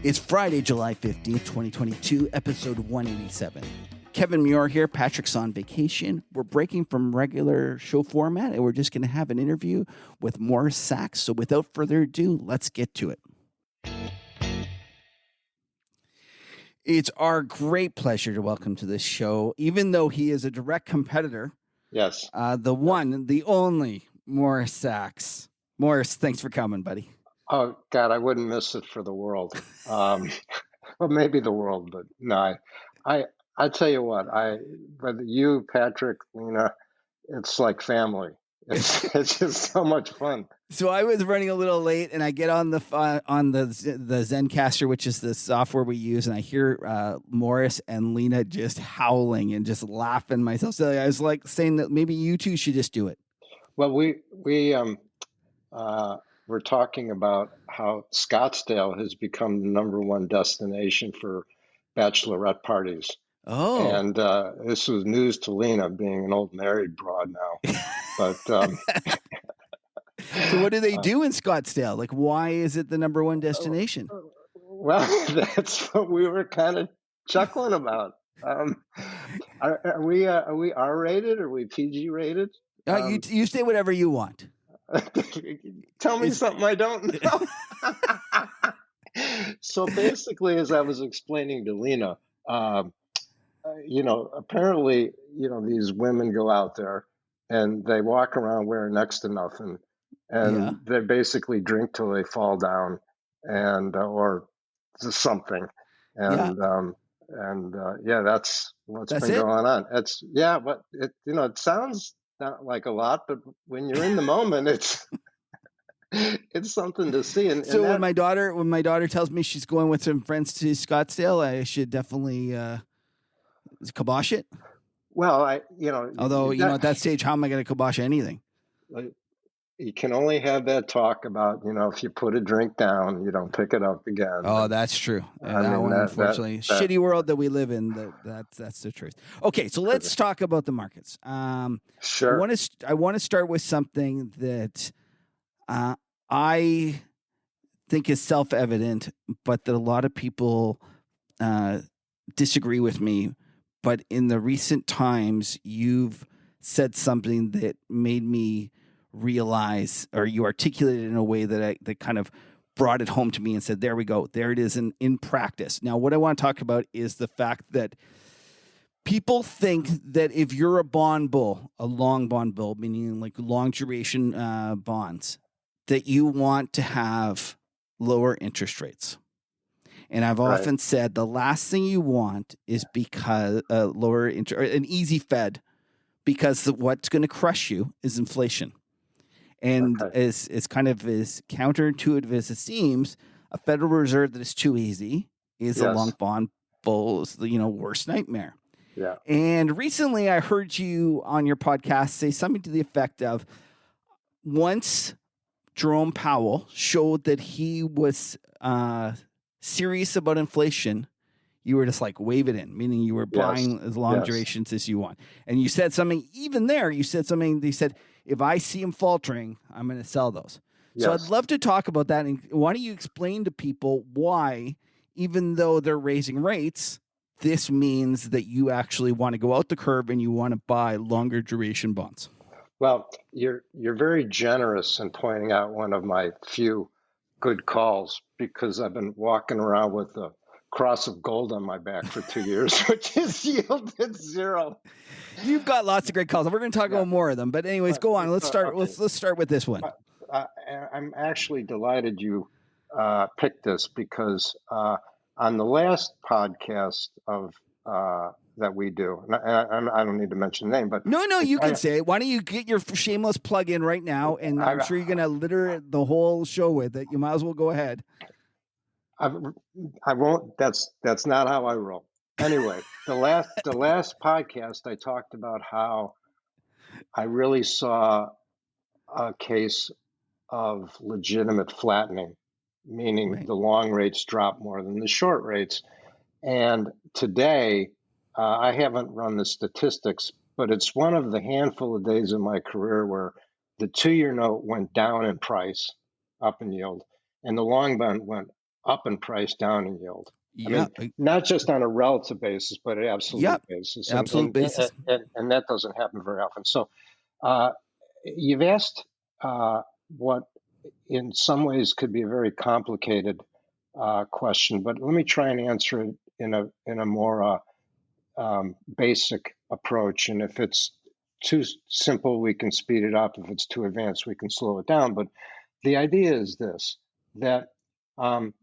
It's Friday, July 15th, 2022, episode 187. Kevin Muir here. Patrick's on vacation. We're breaking from regular show format, and we're just going to have an interview with Morris Sachs. So without further ado, let's get to it. It's our great pleasure to welcome to this show, even though he is a direct competitor. Yes. The one, the only Morris Sachs. Morris, thanks for coming, buddy. Oh, God, I wouldn't miss it for the world. Well, maybe the world, but no, I tell you what, whether you, Patrick, Lena, it's like family. It's just so much fun. So I was running a little late, and I get on the Zencaster, which is the software we use, and I hear Morris and Lena just howling and just laughing myself. So I was like saying that maybe you two should just do it. Well, we're talking about how Scottsdale has become the number one destination for bachelorette parties. Oh, and this was news to Lena, being an old married broad now. But so what do they do in Scottsdale? Like, why is it the number one destination? Well, that's what we were kind of chuckling about. Are we R-rated? Are we PG rated? You say whatever you want. Tell me something I don't know. So basically, as I was explaining to Lena, apparently, these women go out there and they walk around wearing next to nothing, and they basically drink till they fall down, and or something, and that's what's been going on. But it sounds not like a lot, but when you're in the moment, it's something to see. And so when my daughter tells me she's going with some friends to Scottsdale, I should definitely kibosh it. Well, although at that stage, how am I going to kibosh anything? You can only have that talk about, if you put a drink down, you don't pick it up again. Oh, that's true. Unfortunately, shitty world that we live in, that's the truth. Okay, so let's talk about the markets. Sure. I want to start with something that I think is self-evident, but that a lot of people disagree with me. But in the recent times, you've said something that made me realize, or you articulated it in a way that kind of brought it home to me and said, there we go. There it is in practice. Now, what I want to talk about is the fact that people think that if you're a bond bull, a long bond bull, meaning like long duration bonds, that you want to have lower interest rates. And I've often said the last thing you want is because lower interest, an easy Fed, because what's going to crush you is inflation. And as kind of as counterintuitive as it seems, a Federal Reserve that is too easy is a long bond bull's worst nightmare. Yeah. And recently, I heard you on your podcast say something to the effect of, once Jerome Powell showed that he was serious about inflation, you were just like, wave it in, meaning you were buying as long durations as you want. And you said something, even there, they said, if I see them faltering, I'm going to sell those. Yes. So I'd love to talk about that. And why don't you explain to people why, even though they're raising rates, this means that you actually want to go out the curve and you want to buy longer duration bonds? Well, you're very generous in pointing out one of my few good calls, because I've been walking around with a cross of gold on my back for 2 years, which has yielded zero. You've got lots of great calls. We're going to talk about more of them, but anyways, go on. Let's start. Okay. Let's start with this one. I'm actually delighted you picked this, because on the last podcast of that we do, and I don't need to mention the name, but no, you can say it. Why don't you get your shameless plug in right now? And I'm sure you're going to litter the whole show with it. You might as well go ahead. I won't. That's not how I roll. Anyway, the last podcast, I talked about how I really saw a case of legitimate flattening, meaning the long rates drop more than the short rates. And today, I haven't run the statistics, but it's one of the handful of days in my career where the 2-year note went down in price, up in yield, and the long bond went up in price, down in yield. I Yeah. mean, not just on a relative basis, but an absolute Yep. basis, Absolute basis. and that doesn't happen very often. So, uh, you've asked what, in some ways, could be a very complicated question, but let me try and answer it in a more basic approach. And if it's too simple, we can speed it up. If it's too advanced, we can slow it down. But the idea is this: that um,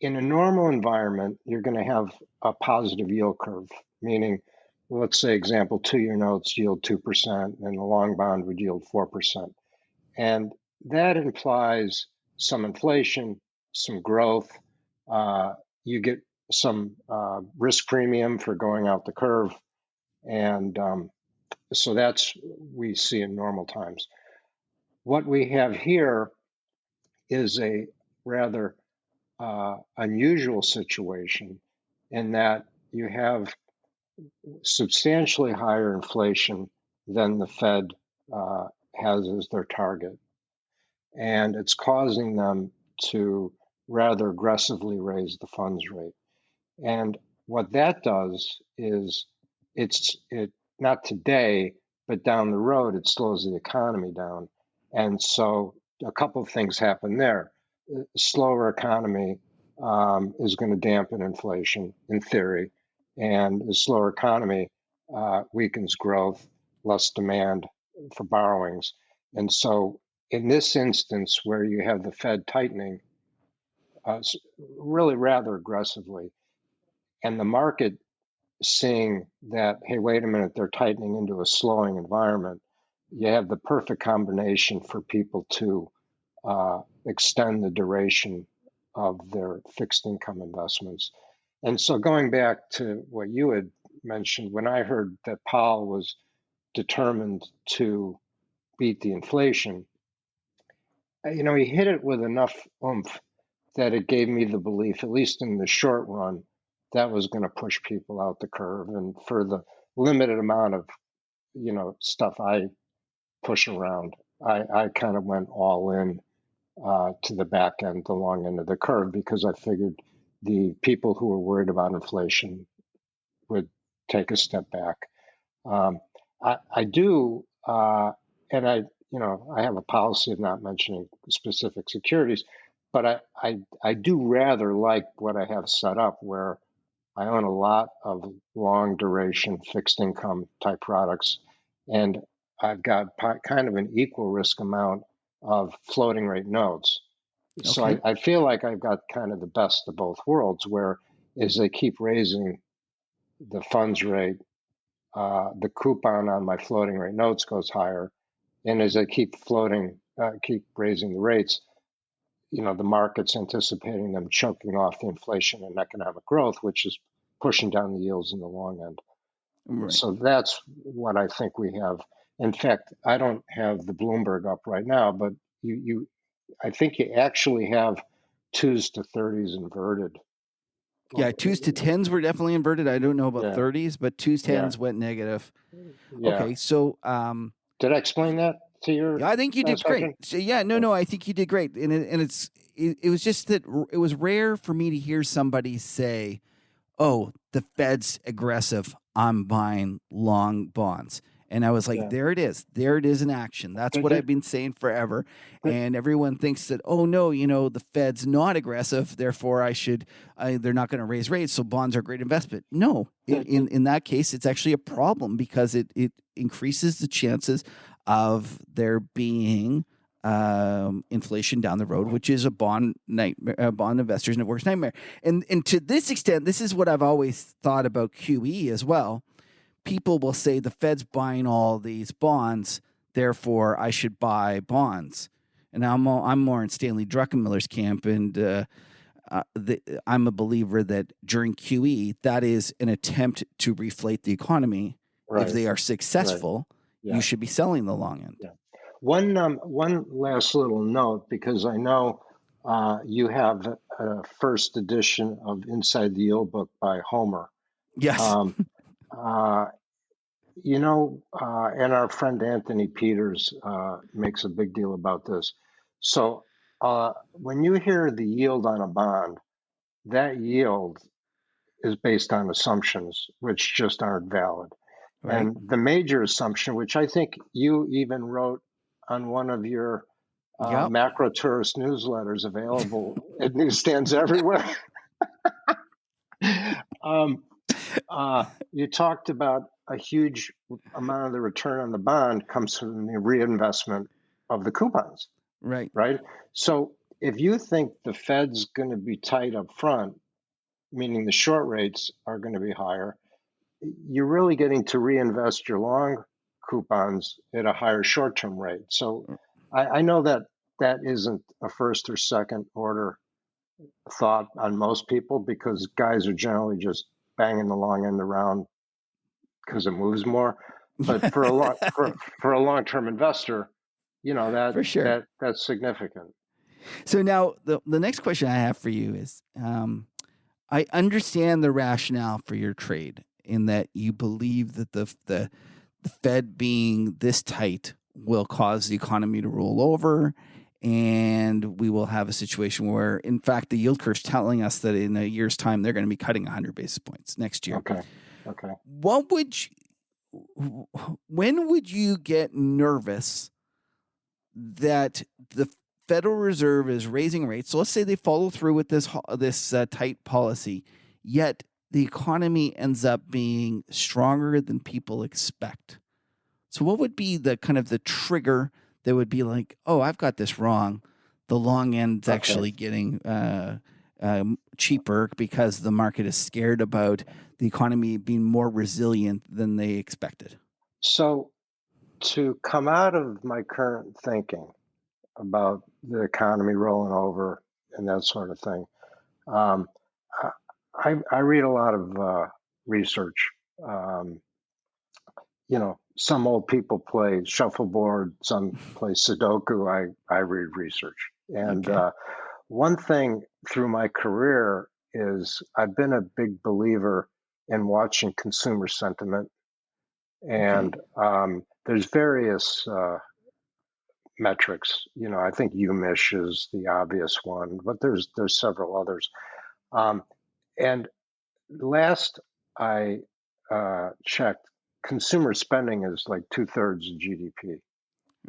in a normal environment, you're going to have a positive yield curve, meaning, let's say, example, 2-year notes yield 2%, and the long bond would yield 4%. And that implies some inflation, some growth. You get some risk premium for going out the curve. And so that's we see in normal times. What we have here is a rather unusual situation in that you have substantially higher inflation than the Fed has as their target. And it's causing them to rather aggressively raise the funds rate. And what that does is it not today, but down the road, it slows the economy down. And so a couple of things happen there. A slower economy is going to dampen inflation in theory, and a slower economy weakens growth, less demand for borrowings. And so in this instance, where you have the Fed tightening really rather aggressively, and the market seeing that, hey, wait a minute, they're tightening into a slowing environment, you have the perfect combination for people to extend the duration of their fixed income investments. And so going back to what you had mentioned, when I heard that Powell was determined to beat the inflation, he hit it with enough oomph that it gave me the belief, at least in the short run, that was going to push people out the curve. And for the limited amount of, stuff I push around, I kind of went all in to the back end, the long end of the curve, because I figured the people who were worried about inflation would take a step back. Um, I do, and I have a policy of not mentioning specific securities, but I do rather like what I have set up, where I own a lot of long duration fixed income type products, and I've got kind of an equal risk amount of floating rate notes. So Okay. I feel like I've got kind of the best of both worlds, where as they keep raising the funds rate, the coupon on my floating rate notes goes higher, and as I keep raising the rates, the market's anticipating them choking off the inflation and economic growth, which is pushing down the yields in the long end. Right. So that's what I think we have. In fact, I don't have the Bloomberg up right now, but I think you actually have 2s to 30s inverted. Yeah, 2s to 10s were definitely inverted. I don't know about Yeah, 30s, but 2s, yeah, 10s went negative. yeah. Okay, so Did I explain that to your yeah, I think you did great. satisfaction? So yeah, no, I think you did great, and it was just that it was rare for me to hear somebody say, "Oh, the Fed's aggressive. I'm buying long bonds." And I was like, Yeah. there it is. There it is in action. That's Did, what did, I've been saying forever. did, And everyone thinks that, oh, no, the Fed's not aggressive. Therefore, they're not going to raise rates. So bonds are a great investment. No, did, in that case, it's actually a problem because it increases the chances of there being inflation down the road, which is a bond nightmare, bond investors network's nightmare. And to this extent, this is what I've always thought about QE as well. People will say the Fed's buying all these bonds, therefore I should buy bonds. And I'm more in Stanley Druckenmiller's camp, and I'm a believer that during QE, that is an attempt to reflate the economy. If right, they are right. successful, you Yeah, should be selling the long end. yeah. One last little note, because I know you have a first edition of Inside the Yield Book by Homer. Yes. Um, uh, and our friend Anthony Peters makes a big deal about this. So When you hear the yield on a bond, that yield is based on assumptions which just aren't valid. Right? And the major assumption, which I think you even wrote on one of your Yep. macro tourist newsletters available at newsstands everywhere, um, you talked about a huge amount of the return on the bond comes from the reinvestment of the coupons, Right. right? So if you think the Fed's going to be tight up front, meaning the short rates are going to be higher, you're really getting to reinvest your long coupons at a higher short-term rate. So I know that that isn't a first or second order thought on most people because guys are generally just banging the long end around because it moves more. But for a long-term investor, For sure. that's significant. So now the next question I have for you is, I understand the rationale for your trade in that you believe that the Fed being this tight will cause the economy to roll over, and we will have a situation where, in fact, the yield curve is telling us that in a year's time they're going to be cutting 100 basis points next year. Okay. What would when would you get nervous that the Federal Reserve is raising rates? So let's say they follow through with this tight policy, yet the economy ends up being stronger than people expect. So what would be the kind of the trigger that would be like, oh, I've got this wrong. The long end's actually getting cheaper because the market is scared about the economy being more resilient than they expected. So to come out of my current thinking about the economy rolling over and that sort of thing, um, I read a lot of research. Um, some old people play shuffleboard, some play Sudoku. I read research. And Okay. one thing through my career is I've been a big believer in watching consumer sentiment. Okay. And there's various metrics. I think UMISH is the obvious one, but there's several others. Um, and last I checked, consumer spending is like 2/3 of GDP.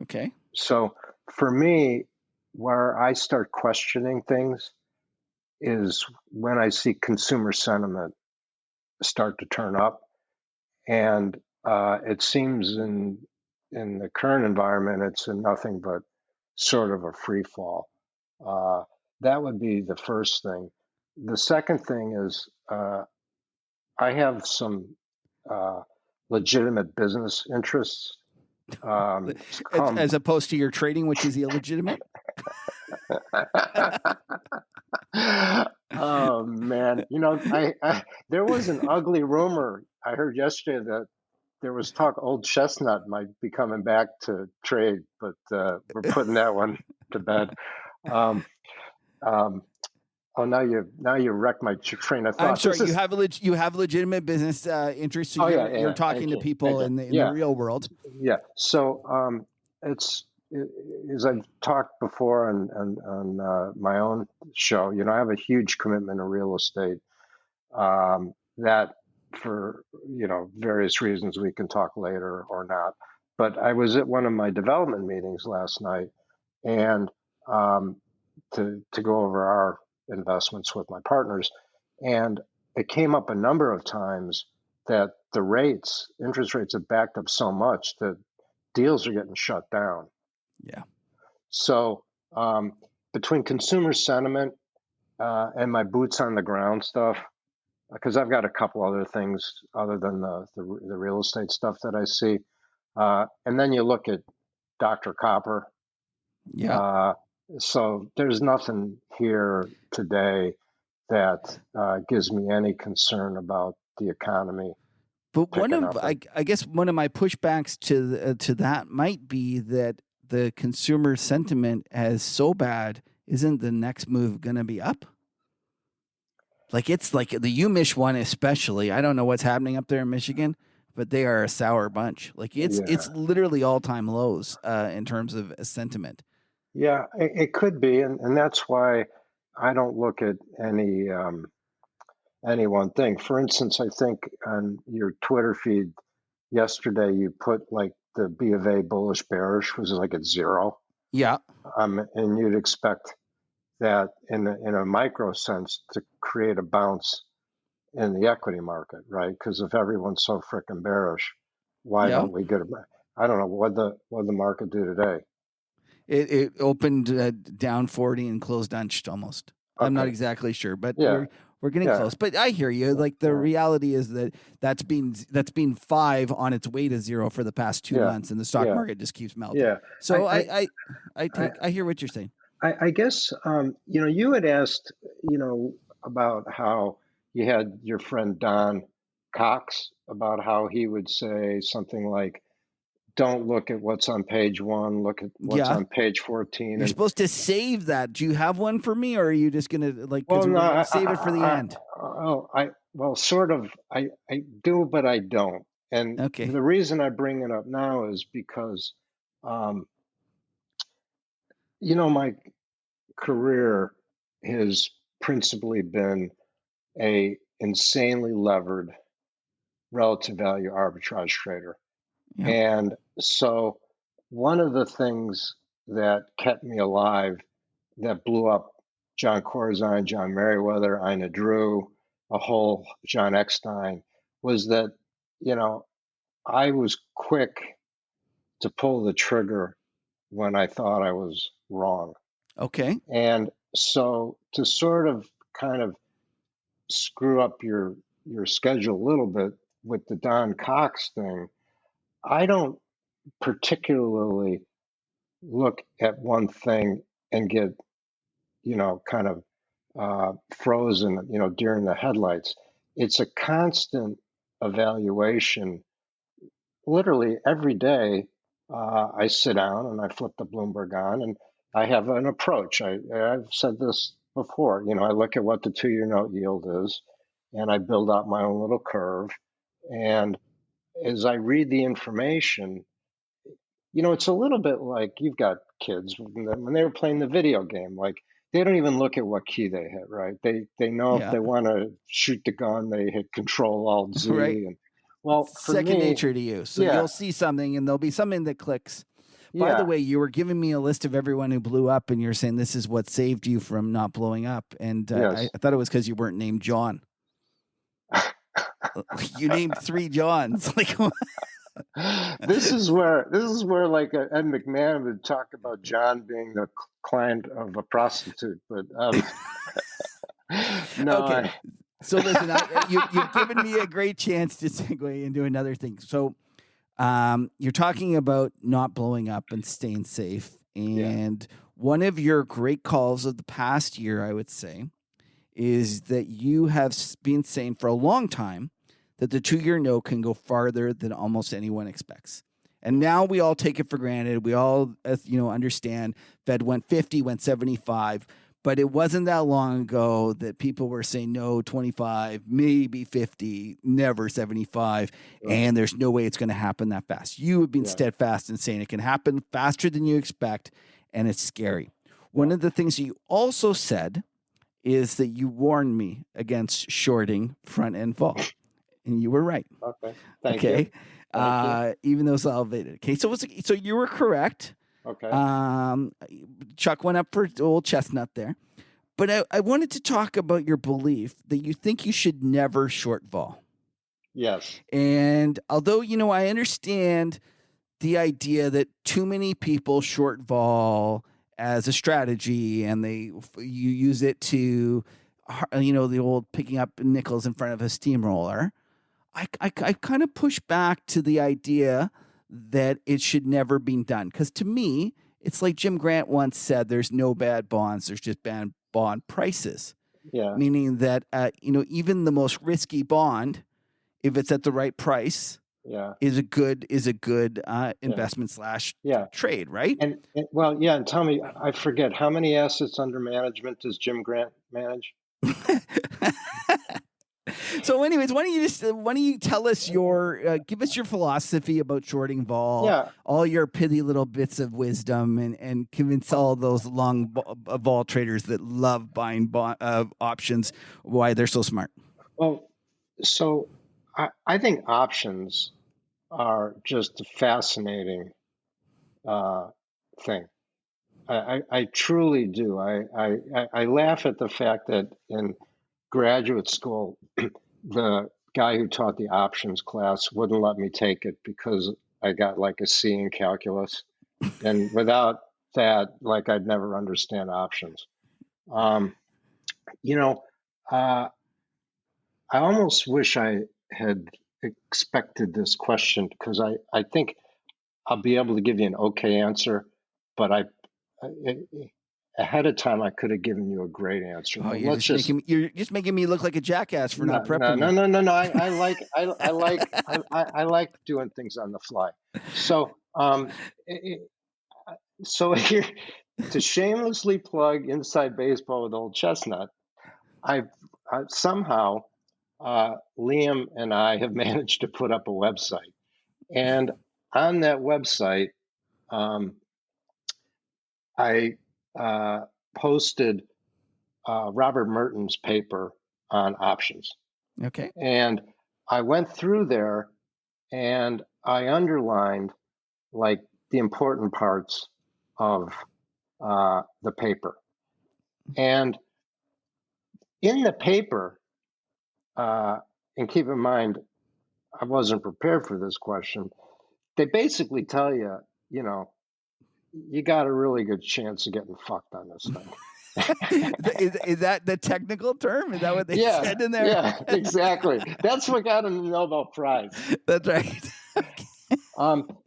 Okay. So for me, where I start questioning things is when I see consumer sentiment start to turn up, and it seems in the current environment, it's in nothing but sort of a free fall. Uh, that would be the first thing. The second thing is I have some uh, legitimate business interests. It's As come. opposed to your trading, which is illegitimate. Oh man, I there was an ugly rumor I heard yesterday that there was talk Old Chestnut might be coming back to trade, but we're putting that one to bed. Um, um, oh, now you wrecked my train of I'm thought. sorry, This is you have legitimate business interests. So oh yeah, you're yeah. talking Thank to you, thank people you. in the Yeah, real world. yeah. So it's as I've talked before on my own show. I have a huge commitment to real estate. That for various reasons we can talk later or not. But I was at one of my development meetings last night, and um, to go over our investments with my partners, and it came up a number of times that the interest rates have backed up so much that deals are getting shut down. Yeah. So between consumer sentiment and my boots on the ground stuff, because I've got a couple other things other than the real estate stuff that I see, and then you look at Dr. Copper. Yeah. Uh, so there's nothing here today that gives me any concern about the economy But picking up. I guess one of my pushbacks to that might be that the consumer sentiment as so bad, isn't the next move going to be up? Like it's like the UMich one especially. I don't know what's happening up there in Michigan, but they are a sour bunch. Like it's Yeah, literally all time lows in terms of sentiment. Yeah, it could be, and that's why I don't look at any one thing. For instance, I think on your Twitter feed yesterday you put like the B of A bullish bearish was like at zero, Yeah. and you'd expect that in a micro sense to create a bounce in the equity market, right? Because if everyone's so frickin' bearish, why Yeah. don't we get a? I don't know what the market do today. It opened down 40 and closed unched almost. I'm not Okay, exactly sure, but yeah, we're getting yeah, close. But I hear you. Like the yeah, reality is that that's been 5 on its way to 0 for the past 2 yeah, months, and the stock yeah, market just keeps melting. yeah. So I I I hear what you're saying. I guess you had asked about how you had your friend Don Cox about how he would say something like, "Don't look at what's on page one. Look at what's Yeah. on page 14." You're And supposed to save that. Do you have one for me, or are you just gonna like well, because no, we're gonna save it for the end? well, sort of. I do, but I don't. And Okay. the reason I bring it up now is because, um, my career has principally been a insanely levered relative value arbitrage trader. Yeah. And so one of the things that kept me alive, that blew up John Corzine, John Merriweather, Ina Drew, a whole John Eckstein, was that, you know, I was quick to pull the trigger when I thought I was wrong. Okay. And so to sort of kind of screw up your schedule a little bit with the Don Cox thing, I don't particularly look at one thing and get kind of frozen during the headlights. It's a constant evaluation. Literally every day, I sit down and I flip the Bloomberg on, and I have an approach. I've said this before. I look at what the 2-year note yield is, and I build out my own little curve. And as I read the information, it's a little bit like you've got kids when they were playing the video game. Like they don't even look at what key they hit, right? They know if Yeah. they want to shoot the gun, they hit Control Alt Z. Right. And It's well, for second me, nature to you. So yeah, you'll see something and there'll be something that clicks. By the yeah, way, you were giving me a list of everyone who blew up, and you're saying this is what saved you from not blowing up. And yes. I thought it was because you weren't named John. You named 3 Johns. Like, This is where like Ed McMahon would talk about John being the client of a prostitute, but no, okay. So listen, you've given me a great chance to segue into another thing. So you're talking about not blowing up and staying safe. yeah, And one of your great calls of the past year, I would say, is that you have been saying for a long time that the 2-year note can go farther than almost anyone expects. And now we all take it for granted. We all, understand Fed went 50, went 75. But it wasn't that long ago that people were saying no, 25, maybe 50, never 75. right, And there's no way it's going to happen that fast. You have been yeah, steadfast in saying it can happen faster than you expect. And it's scary. One yeah, of the things you also said is that you warned me against shorting front end vol. And you were right. okay, thank you, Okay. thank you, Even though it's elevated. Okay. So you were correct. okay, Chuck went up for Old Chestnut there. But I wanted to talk about your belief that you think you should never short vol. yes, And although, I understand the idea that too many people short vol as a strategy and you use it to, the old picking up nickels in front of a steamroller. I kind of push back to the idea that it should never be done. Because to me, it's like Jim Grant once said, there's no bad bonds, there's just bad bond prices. yeah, Meaning that, even the most risky bond, if it's at the right price, yeah, is a good yeah, investment slash yeah. trade, right? And well, yeah, and tell me, I forget how many assets under management does Jim Grant manage? So, anyways, why don't you tell us give us your philosophy about shorting vol, Yeah. all your pithy little bits of wisdom, and convince all those vol traders that love buying options why they're so smart. Well, so I think options are just a fascinating thing. I truly do. I laugh at the fact that in graduate school, the guy who taught the options class wouldn't let me take it because I got like a C in calculus. And without that, like I'd never understand options. Um, you know, uh, I almost wish I had expected this question because I think I'll be able to give you an okay answer, but ahead of time I could have given you a great answer. Oh, But let's just you're just making me look like a jackass for no not no prepping no you. no no no. I like doing things on the fly. So so here to shamelessly plug Inside Baseball with Old Chestnut, I somehow Liam and I have managed to put up a website, and on that website, um, I posted Robert Merton's paper on options, Okay. and I went through there and I underlined like the important parts of the paper, and in the paper, and keep in mind, I wasn't prepared for this question. They basically tell you, you know, you got a really good chance of getting fucked on this thing. Is that the technical term? Is that what they Yeah, said in there? yeah, exactly. That's what got him the Nobel Prize. That's right.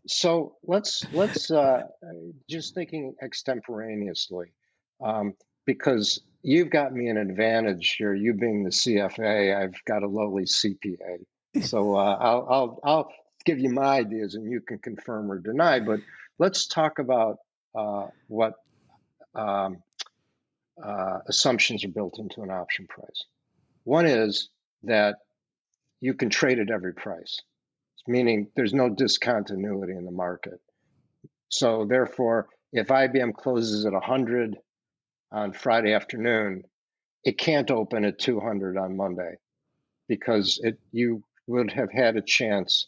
So let's just thinking extemporaneously, because you've got me an advantage here. You being the CFA, I've got a lowly CPA. So I'll give you my ideas, and you can confirm or deny. But let's talk about what um, assumptions are built into an option price. One is that you can trade at every price, meaning there's no discontinuity in the market. So therefore, if IBM closes at 100 on Friday afternoon, it can't open at 200 on Monday because you would have had a chance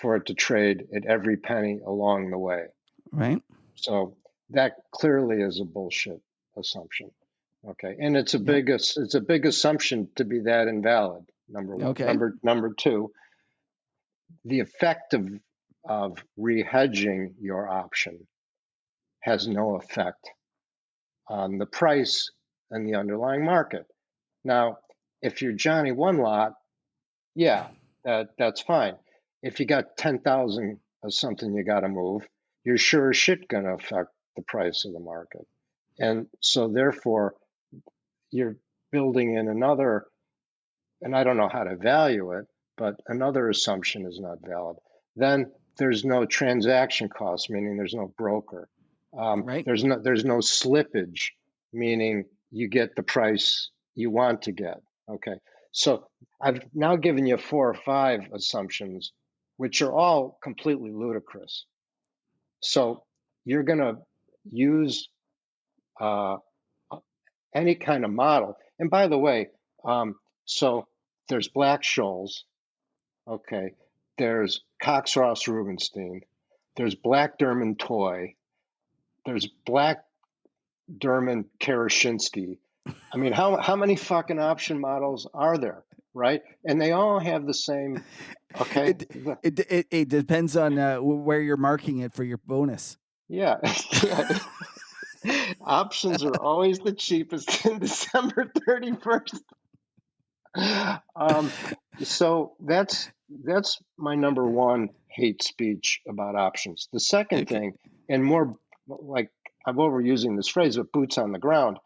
for it to trade at every penny along the way. Right. So that clearly is a bullshit assumption. Okay, and it's a big assumption to be that invalid. Number one. Okay. Number two, the effect of rehedging your option has no effect on the price and the underlying market. Now, if you're Johnny One Lot, yeah, that's fine. If you got 10,000 of something you got to move, you're sure as shit going to affect the price of the market. And so therefore, you're building in another, and I don't know how to value it, but another assumption is not valid. Then there's no transaction cost, meaning there's no broker. Right. There's no slippage, meaning you get the price you want to get. Okay, so I've now given you 4 or 5 assumptions, which are all completely ludicrous. So you're going to use uh, any kind of model. And by the way, so there's Black-Scholes, okay, there's Cox-Ross-Rubenstein, there's Black-Derman-Toy, there's Black-Derman-Karashinsky. I mean, how many fucking option models are there, right? And they all have the same, okay? It depends on where you're marking it for your bonus. Yeah. Yeah. Options are always the cheapest in December 31st. So that's my number one hate speech about options. The second Okay. thing, and more like I'm overusing this phrase, but boots on the ground.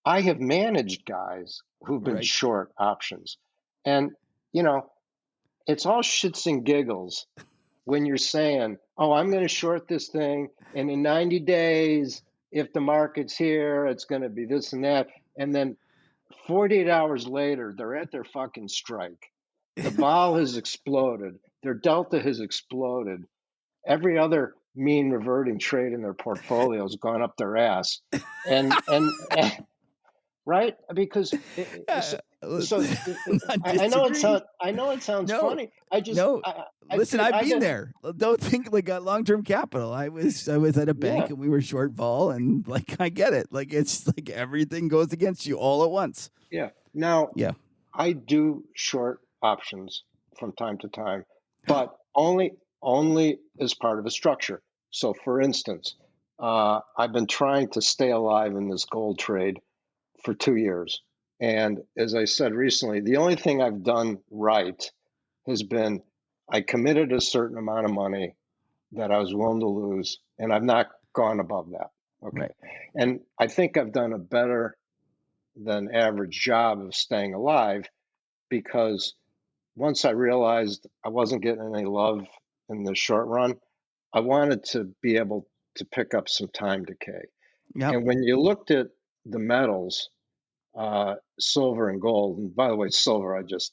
I have managed guys who've been Right. short options, and you know it's all shits and giggles when you're saying, "Oh, I'm going to short this thing, and in 90 days, if the market's here, it's going to be this and that," and then 48 hours later, they're at their fucking strike. The vol has exploded. Their delta has exploded. Every other mean reverting trade in their portfolio has gone up their ass. And right? Because Yeah, not I disagree. know it sounds No, funny. I just no. I Listen, could I've I been got there. Don't think like got long term capital. I was at a bank yeah, and we were short vol, and like I get it. Like it's like everything goes against you all at once. yeah. Now Yeah. I do short options from time to time, but only as part of a structure. So for instance, I've been trying to stay alive in this gold trade for 2 years. And as I said recently, the only thing I've done right has been I committed a certain amount of money that I was willing to lose, and I've not gone above that. Okay. Right. And I think I've done a better than average job of staying alive because once I realized I wasn't getting any love in the short run, I wanted to be able to pick up some time decay. Yep. And when you looked at the metals, silver and gold. And by the way, silver, I just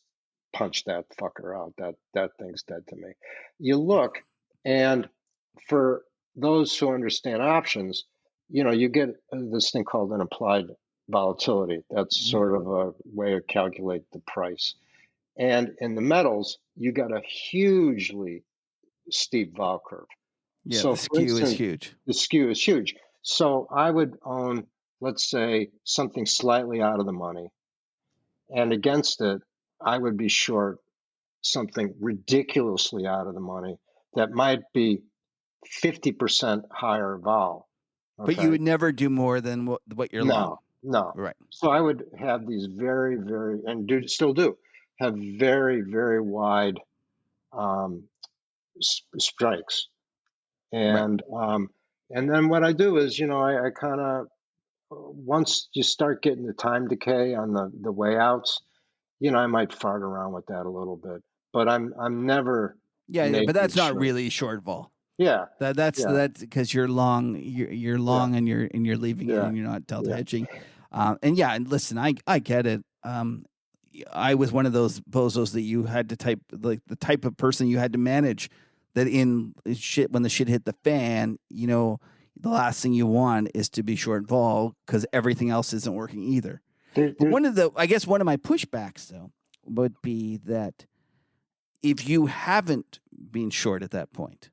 punched that fucker out. That thing's dead to me. You look, and for those who understand options, you get this thing called an implied volatility. That's Mhm. sort of a way to calculate the price. And in the metals, you got a hugely steep vol curve. Yeah, So, the for skew is instance, huge. the skew is huge. So, I would own, let's say, something slightly out of the money, and against it, I would be short something ridiculously out of the money that might be 50% higher vol. But you Okay. would never do more than what you're long. No, no. Right. So I would have these very, very, and do still do have very, very wide um, strikes. Right. And then what I do is, I kind of once you start getting the time decay on the way outs, I might fart around with that a little bit, but I'm never Yeah, yeah, but naked that's not short. really short vol. Yeah, yeah, That's because you're long. You're yeah, long, and you're leaving it, yeah, and you're not delta yeah. hedging. And yeah, and listen, I get it. I was one of those bozos that you had to type, like the type of person you had to manage. That in shit, when the shit hit the fan, the last thing you want is to be short vol because everything else isn't working either. But There's I guess one of my pushbacks though would be that if you haven't been short at that point,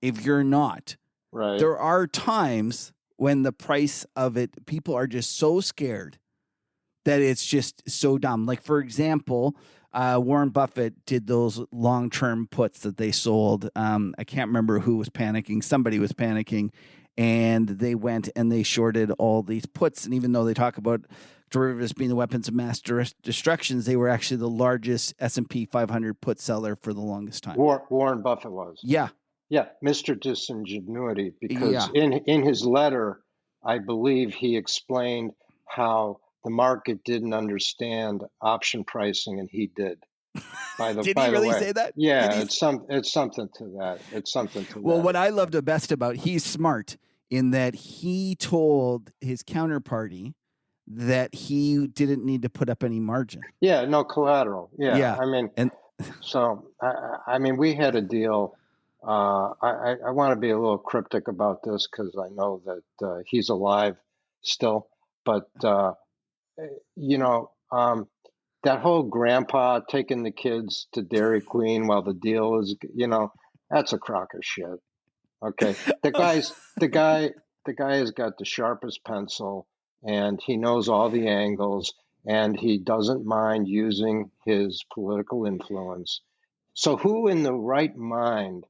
if you're not, right. there are times when the price of it, people are just so scared that it's just so dumb. Like, for example, Warren Buffett did those long term puts that they sold. I can't remember who was panicking. Somebody was panicking. And they went and they shorted all these puts. And even though they talk about derivatives being the weapons of mass destructions, they were actually the largest S&P 500 put seller for the longest time. Warren Buffett was. Yeah. Yeah, Mr. Disingenuity, because Yeah. in his letter, I believe he explained how the market didn't understand option pricing, and he did. Did he By the really way, say that? Did yeah, he? it's something to that. It's something to Well, that what I extent. loved the best about he's smart in that he told his counterparty that he didn't need to put up any margin. Yeah, no collateral. Yeah, Yeah. I mean, And so I mean, we had a deal. I want to be a little cryptic about this because I know that he's alive still, but you know, that whole grandpa taking the kids to Dairy Queen while the deal is, that's a crock of shit. Okay, the guy has got the sharpest pencil, and he knows all the angles, and he doesn't mind using his political influence. So who in the right mind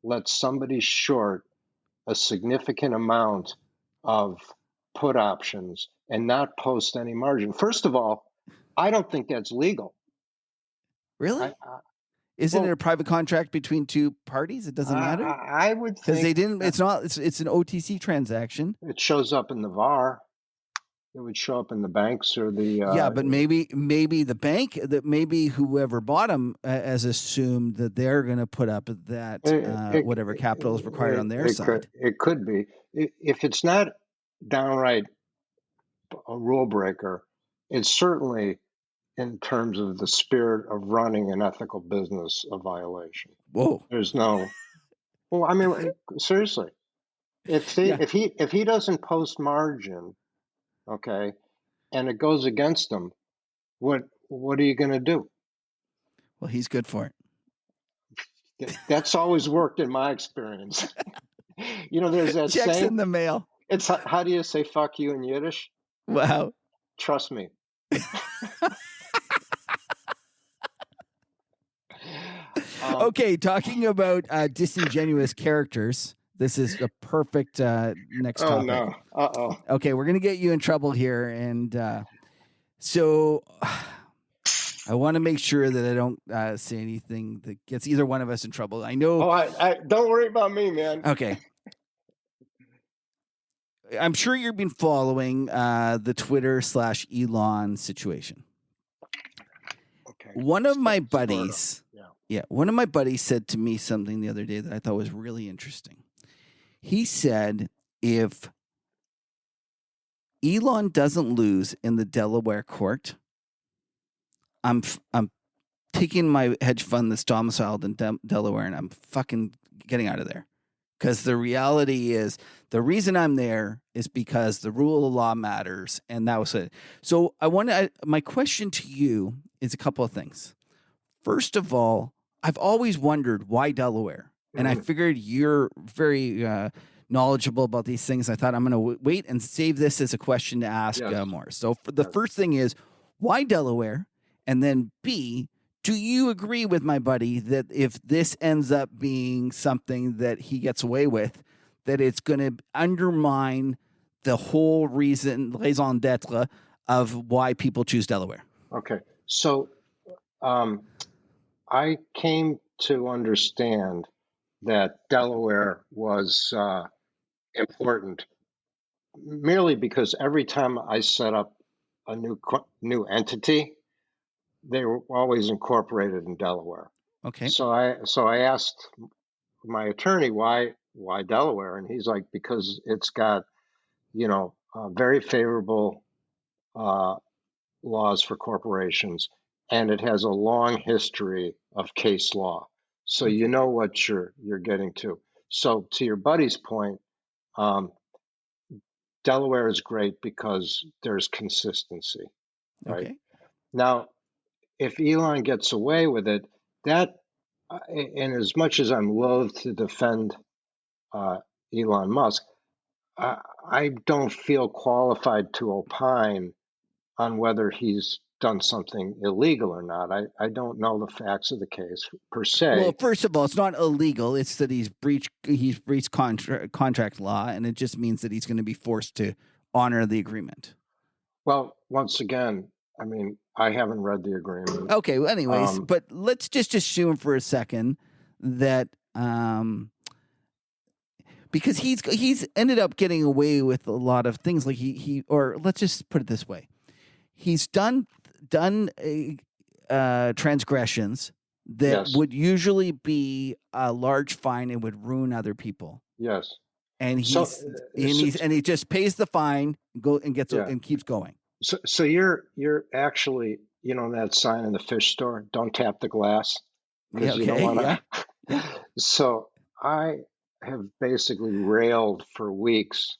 lets somebody short a significant amount of put options and not post any margin? First of all, I don't think that's legal. I, really? I Isn't it a well, private contract between two parties? It doesn't matter I would because think they didn't. that It's not. It's an OTC transaction. it shows up in the VAR. It would show up in the banks or the Yeah, but maybe the bank that maybe whoever bought them has assumed that they're going to put up that it, it, whatever capital is required on their side. it could be if it's not downright a rule breaker. it's certainly, in terms of the spirit of running an ethical business, a violation. Whoa. There's no. Well, I mean, seriously, Yeah. if he doesn't post margin, okay, and it goes against him, what are you going to do? Well, he's good for it. That's always worked in my experience. There's that Checks saying. in the mail. It's how do you say "fuck you" in Yiddish? Wow. Trust me. Okay, talking about disingenuous characters. This is the perfect next Oh topic. no. Uh-oh. Okay, we're gonna get you in trouble here, and so I want to make sure that I don't say anything that gets either one of us in trouble. I know. Oh, I don't worry about me, man. Okay. I'm sure you've been following the Twitter /Elon situation. Okay. One of my buddies, Yeah. one of my buddies said to me something the other day that I thought was really interesting. He said, if Elon doesn't lose in the Delaware court, I'm taking my hedge fund that's domiciled in Delaware and I'm fucking getting out of there. Because the reality is, the reason I'm there is because the rule of law matters, and that was it. So my question to you is a couple of things. First of all, I've always wondered why Delaware, and I figured you're very knowledgeable about these things. I thought I'm going to wait and save this as a question to ask more. So the first thing is, why Delaware? And then B, do you agree with my buddy that if this ends up being something that he gets away with, that it's going to undermine the whole raison d'etre of why people choose Delaware? Okay. So I came to understand that Delaware was important merely because every time I set up a new entity, they were always incorporated in Delaware. Okay. So I asked my attorney why Delaware, and he's like, because it's got very favorable laws for corporations, and it has a long history of case law, so you know what you're getting to. So to your buddy's point, Delaware is great because there's consistency, right? Okay. Now, if Elon gets away with it, that and as much as I'm loath to defend Elon Musk, I don't feel qualified to opine on whether he's done something illegal or not. I don't know the facts of the case per se. Well, first of all, it's not illegal. It's that he's breached contract law, and it just means that he's going to be forced to honor the agreement. Well, once again, I mean, I haven't read the agreement. Okay. Well, anyways, but let's just assume for a second that because he's ended up getting away with a lot of things, like or let's just put it this way, he's done transgressions that would usually be a large fine and would ruin other people. Yes. And he just pays the fine, and keeps going. So you're actually, that sign in the fish store, don't tap the glass, because you don't want to. Yeah. So I have basically railed for weeks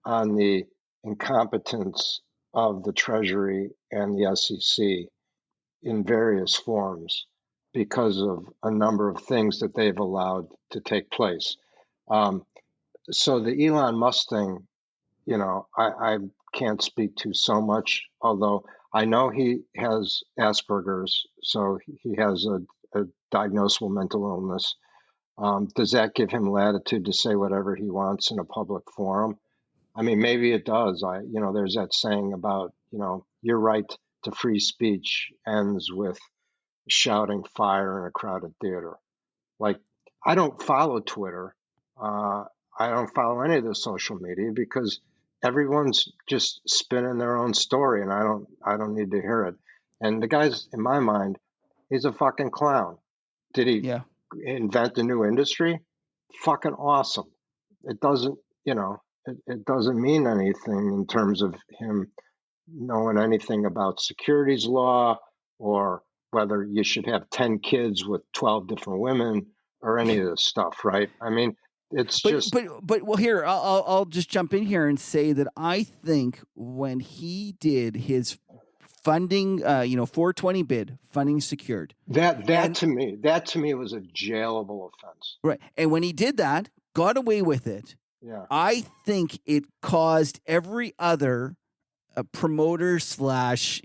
on the incompetence of the Treasury and the SEC in various forms because of a number of things that they've allowed to take place. So the Elon Musk thing, I can't speak to so much, although I know he has Asperger's, so he has a diagnosable mental illness. Does that give him latitude to say whatever he wants in a public forum? I mean, maybe it does. There's that saying about, your right to free speech ends with shouting fire in a crowded theater. Like, I don't follow Twitter. I don't follow any of the social media because everyone's just spinning their own story, and I don't need to hear it. And the guy's, in my mind, he's a fucking clown. Did he invent a new industry? Fucking awesome. It doesn't, it doesn't mean anything in terms of him knowing anything about securities law or whether you should have 10 kids with 12 different women or any of this stuff, right? I mean, it's just but well, here I'll just jump in here and say that I think when he did his funding, 420 bid, funding secured, that and to me was a jailable offense. right, and when he did that, got away with it. Yeah. I think it caused every other promoter slash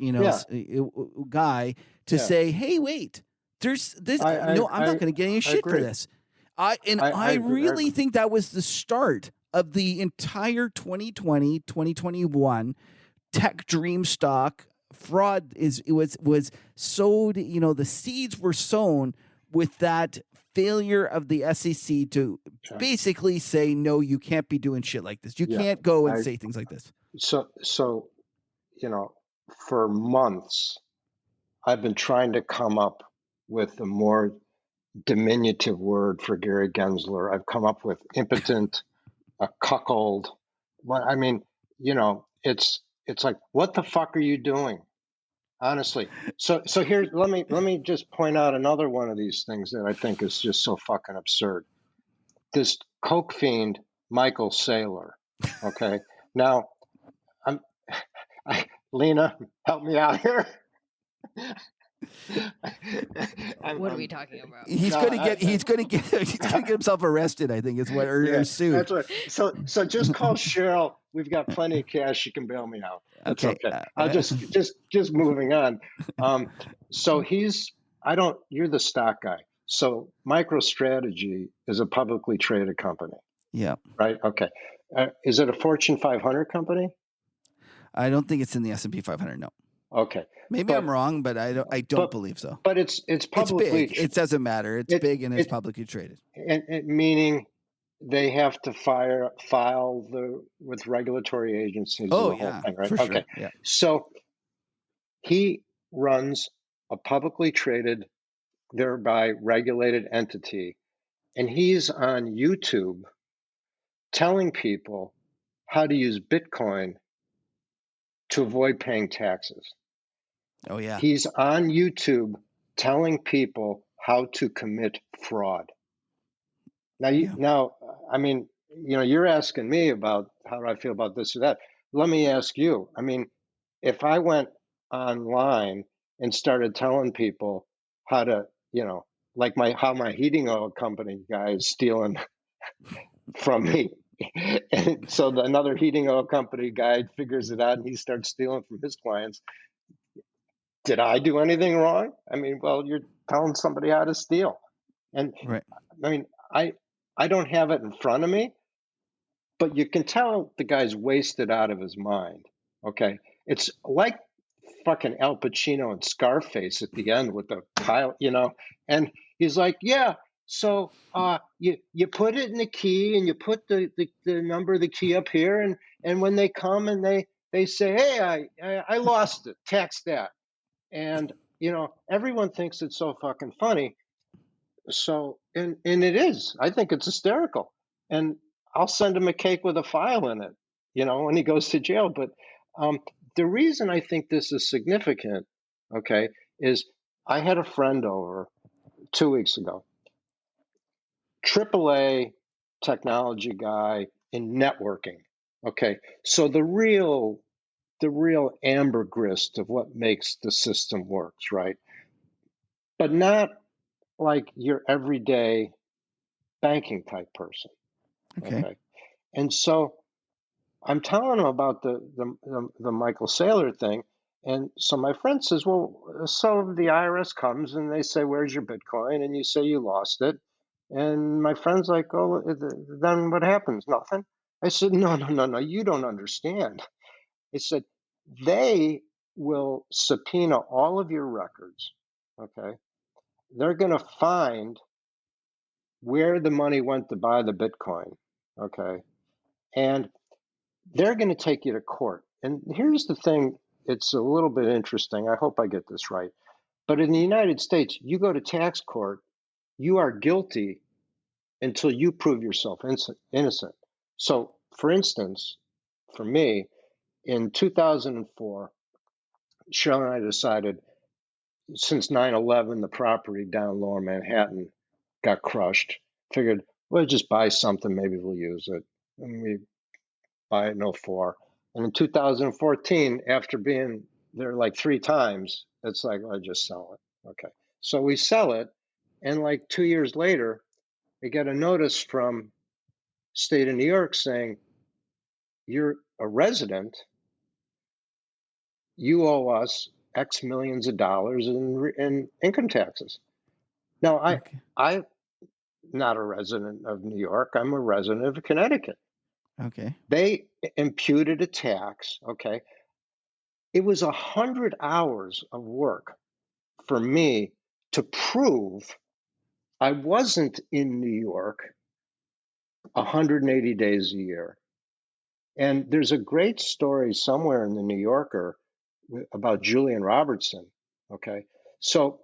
guy to say, "Hey, wait, there's this. I'm not going to get any shit for this." I really think that was the start of the entire 2020, 2021 tech dream stock fraud. Was sowed. The seeds were sown with that failure of the SEC to basically say, no, you can't be doing shit like this. You can't go and say things like this. So, for months, I've been trying to come up with a more diminutive word for Gary Gensler. I've come up with impotent, a cuckold. Well, I mean, it's like, what the fuck are you doing? Honestly. So here, let me just point out another one of these things that I think is just so fucking absurd. This coke fiend, Michael Saylor. Okay. Now, Lena, help me out here. What are we talking about? He's going to get himself arrested, I think is what, or sued. That's right. So just call Cheryl. We've got plenty of cash. She can bail me out. That's okay. I'll just moving on. So you're the stock guy. So MicroStrategy is a publicly traded company. Yeah. Right. Okay. Is it a Fortune 500 company? I don't think it's in the S&P 500. No. Okay. Maybe I'm wrong, but I don't believe so. But it's publicly. It's big. It doesn't matter. It's big and it's publicly traded. And meaning they have to file with regulatory agencies. Oh, the whole thing, right? For okay. Sure. Yeah. So he runs a publicly traded, thereby regulated entity, and he's on YouTube telling people how to use Bitcoin to avoid paying taxes. Oh, yeah. He's on YouTube telling people how to commit fraud. Now, I mean, you're asking me about how do I feel about this or that. Let me ask you. I mean, if I went online and started telling people how to, like how my heating oil company guy is stealing from me, and so another heating oil company guy figures it out and he starts stealing from his clients. Did I do anything wrong? I mean, well, you're telling somebody how to steal. And right. I mean, I don't have it in front of me, but you can tell the guy's wasted out of his mind. Okay. It's like fucking Al Pacino and Scarface at the end with the pile, and he's like, yeah, so you put it in the key and you put the number of the key up here, and when they come and they say, hey, I lost it, tax that. And, everyone thinks it's so fucking funny. So, and it is. I think it's hysterical. And I'll send him a cake with a file in it, when he goes to jail. But the reason I think this is significant, okay, is I had a friend over 2 weeks ago, AAA technology guy in networking. Okay. So the real ambergris of what makes the system works, right? But not like your everyday banking type person. Okay. And so I'm telling him about the Michael Saylor thing. And so my friend says, well, so the IRS comes and they say, where's your Bitcoin? And you say you lost it. And my friend's like, oh, then what happens? Nothing. I said, no, you don't understand. I said, they will subpoena all of your records. Okay. They're going to find where the money went to buy the Bitcoin. Okay. And they're going to take you to court. And here's the thing. It's a little bit interesting. I hope I get this right. But in the United States, you go to tax court, you are guilty until you prove yourself innocent. So, for instance, for me, in 2004, Cheryl and I decided, since 9/11, the property down Lower Manhattan got crushed. Figured, we'll just buy something, maybe we'll use it. And we buy it in 04. And in 2014, after being there like 3 times, it's like, I'll just sell it. Okay. So we sell it. And like 2 years later, we get a notice from state of New York saying, you're a resident, you owe us X millions of dollars in income taxes. Now, I'm not a resident of New York. I'm a resident of Connecticut. Okay. They imputed a tax. Okay. It was 100 hours of work for me to prove I wasn't in New York 180 days a year. And there's a great story somewhere in the New Yorker about Julian Robertson. Okay. So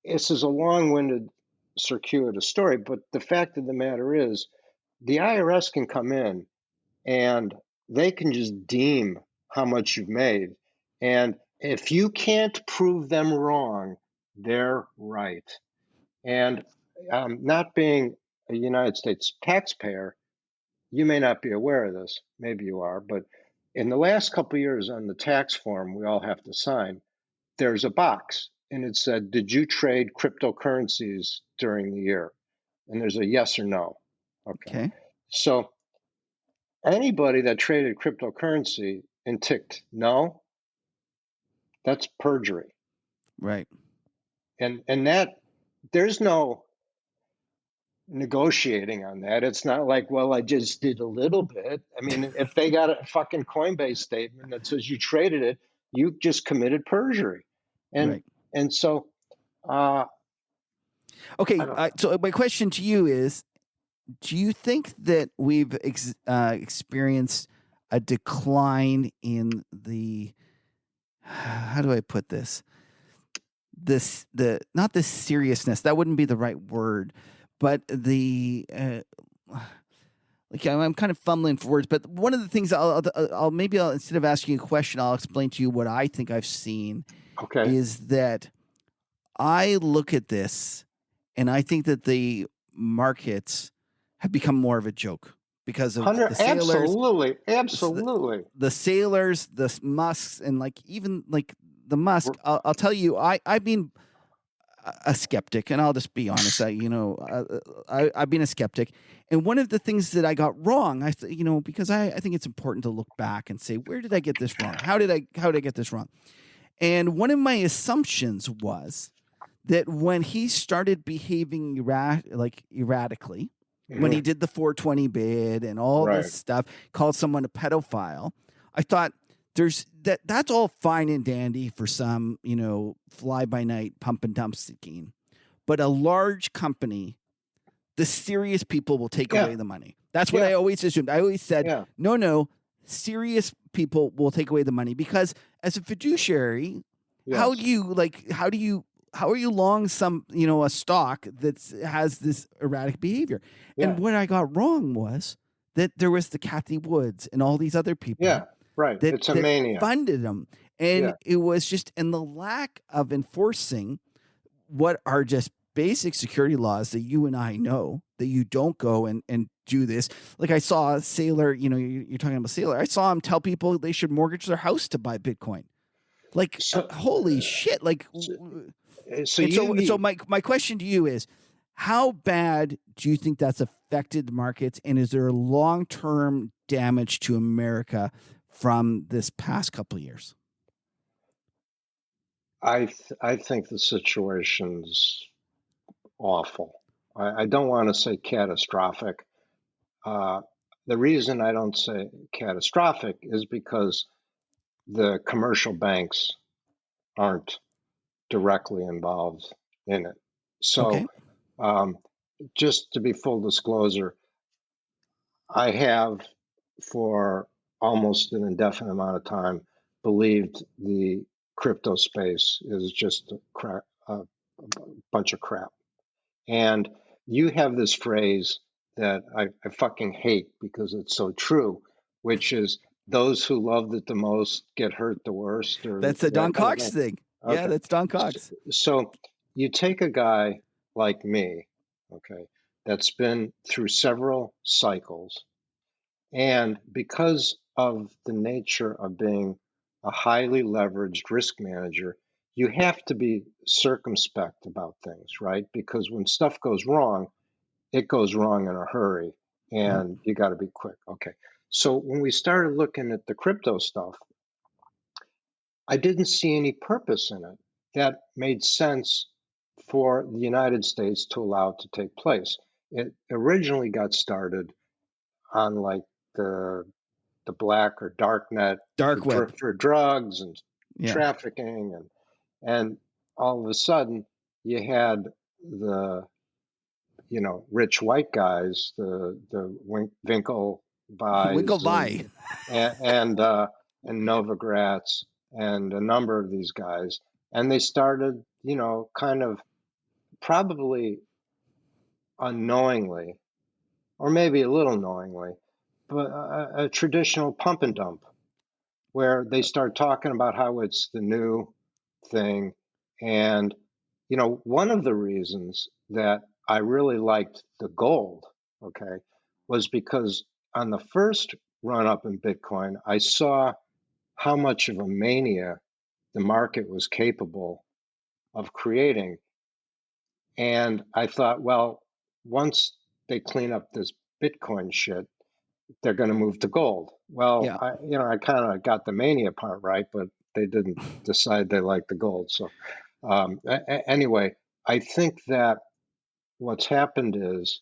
this is a long-winded, circuitous story, but the fact of the matter is the IRS can come in and they can just deem how much you've made. And if you can't prove them wrong, they're right. And not being a United States taxpayer, you may not be aware of this, maybe you are, but in the last couple of years on the tax form we all have to sign, there's a box and it said, did you trade cryptocurrencies during the year? And there's a yes or no. Okay. So anybody that traded cryptocurrency and ticked no, that's perjury. Right. And that there's no negotiating on that. It's not like, well, I just did a little bit. I mean, if they got a fucking Coinbase statement that says you traded it, you just committed perjury. And right. And so okay, so my question to you is, do you think that we've experienced a decline in the, how do I put this? Not the seriousness, that wouldn't be the right word, but the like I'm kind of fumbling for words, but one of the things I'll instead of asking a question, I'll explain to you what I think I've seen. Okay. Is that I look at this and I think that the markets have become more of a joke because of the sailors. Absolutely. The sailors, the Musks, and like even like the Musk. I'll tell you, I've been a skeptic, and I'll just be honest. I've been a skeptic, and one of the things that I got wrong, because I think it's important to look back and say, where did I get this wrong? How did I get this wrong? And one of my assumptions was that when he started behaving erratically, when he did the 420 bid and all this stuff, called someone a pedophile, I thought that's all fine and dandy for some, fly by night pump and dump scheme. But a large company, the serious people will take away the money. That's what I always assumed. I always said, no, serious people will take away the money, because as a fiduciary, how are you long some, a stock that has this erratic behavior? Yeah. And what I got wrong was that there was the Kathy Woods and all these other people. Yeah, right. It's a mania. Funded them. And it was just, and the lack of enforcing what are just basic security laws that you and I know, that you don't go and do this. Like I saw a sailor, you're talking about a sailor. I saw him tell people they should mortgage their house to buy Bitcoin. Like, holy shit. Like, so my question to you is, how bad do you think that's affected the markets? And is there long-term damage to America from this past couple of years? I think the situation's awful. I don't want to say catastrophic. The reason I don't say catastrophic is because the commercial banks aren't directly involved in it. So just to be full disclosure, I have for almost an indefinite amount of time believed the crypto space is just a bunch of crap. And you have this phrase that I fucking hate because it's so true, which is those who loved it the most get hurt the worst, or That's a Don that kind of Cox thing. thing. Yeah, Okay. that's Don Cox. So you take a guy like me, okay, that's been through several cycles, and because of the nature of being a highly leveraged risk manager, you have to be circumspect about things, right? Because when stuff goes wrong, it goes wrong in a hurry, and you got to be quick. Okay. So when we started looking at the crypto stuff, I didn't see any purpose in it that made sense for the United States to allow it to take place. It originally got started on like the black or dark net Dark web. for drugs and Yeah. trafficking, and all of a sudden you had the rich white guys, the Winklevi's Winklevi. and Novogratz and a number of these guys, and they started, kind of probably unknowingly, or maybe a little knowingly, but a traditional pump and dump, where they start talking about how it's the new thing. And, one of the reasons that I really liked the gold, okay, was because on the first run up in Bitcoin, I saw how much of a mania the market was capable of creating. And I thought, well, once they clean up this Bitcoin shit, they're going to move to gold. Well, Yeah. I kind of got the mania part right, but they didn't decide they liked the gold. So anyway, I think that what's happened is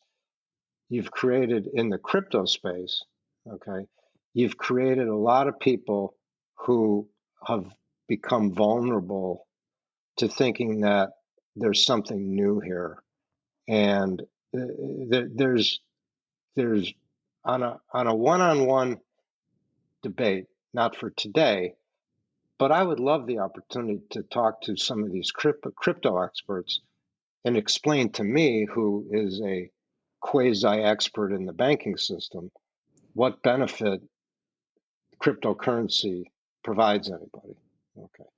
you've created in the crypto space, okay, you've created a lot of people who have become vulnerable to thinking that there's something new here. And there's on a one-on-one debate, not for today, but I would love the opportunity to talk to some of these crypto experts and explain to me, who is a quasi-expert in the banking system, what benefit cryptocurrency provides anybody. Okay.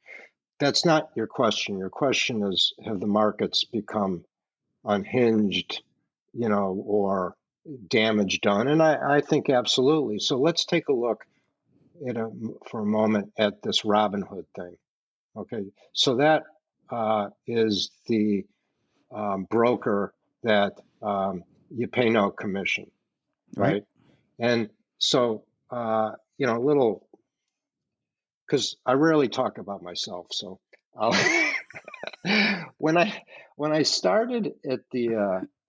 That's not your question. Your question is, have the markets become unhinged, or damage done? And I think absolutely. So let's take a look for a moment at this Robinhood thing. Okay, so that is the broker that you pay no commission, right? And so, a little, because I rarely talk about myself, so I'll when I started at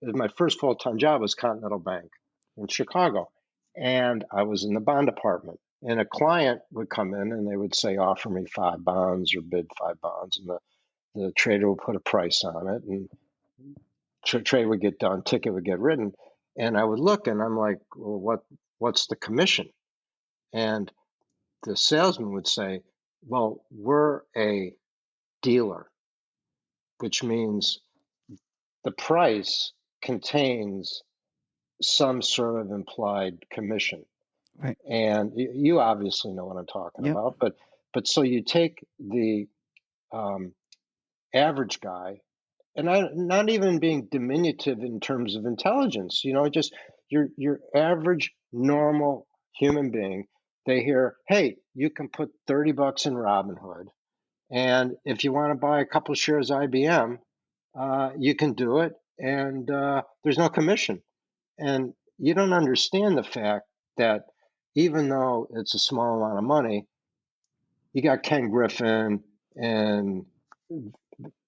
my first full-time job was Continental Bank in Chicago, and I was in the bond department. And a client would come in and they would say, "Offer me 5 bonds or bid 5 bonds," and the trader would put a price on it, and trade would get done, ticket would get written, and I would look and I'm like, "Well, what's the commission?" And the salesman would say, "Well, we're a dealer, which means the price contains some sort of implied commission." Right. And you obviously know what I'm talking about, but so you take the average guy, and I'm not even being diminutive in terms of intelligence, just your average normal human being. They hear, "Hey, you can put $30 in Robinhood, and if you want to buy a couple shares of IBM, you can do it, and there's no commission." And you don't understand the fact that even though it's a small amount of money, you got Ken Griffin and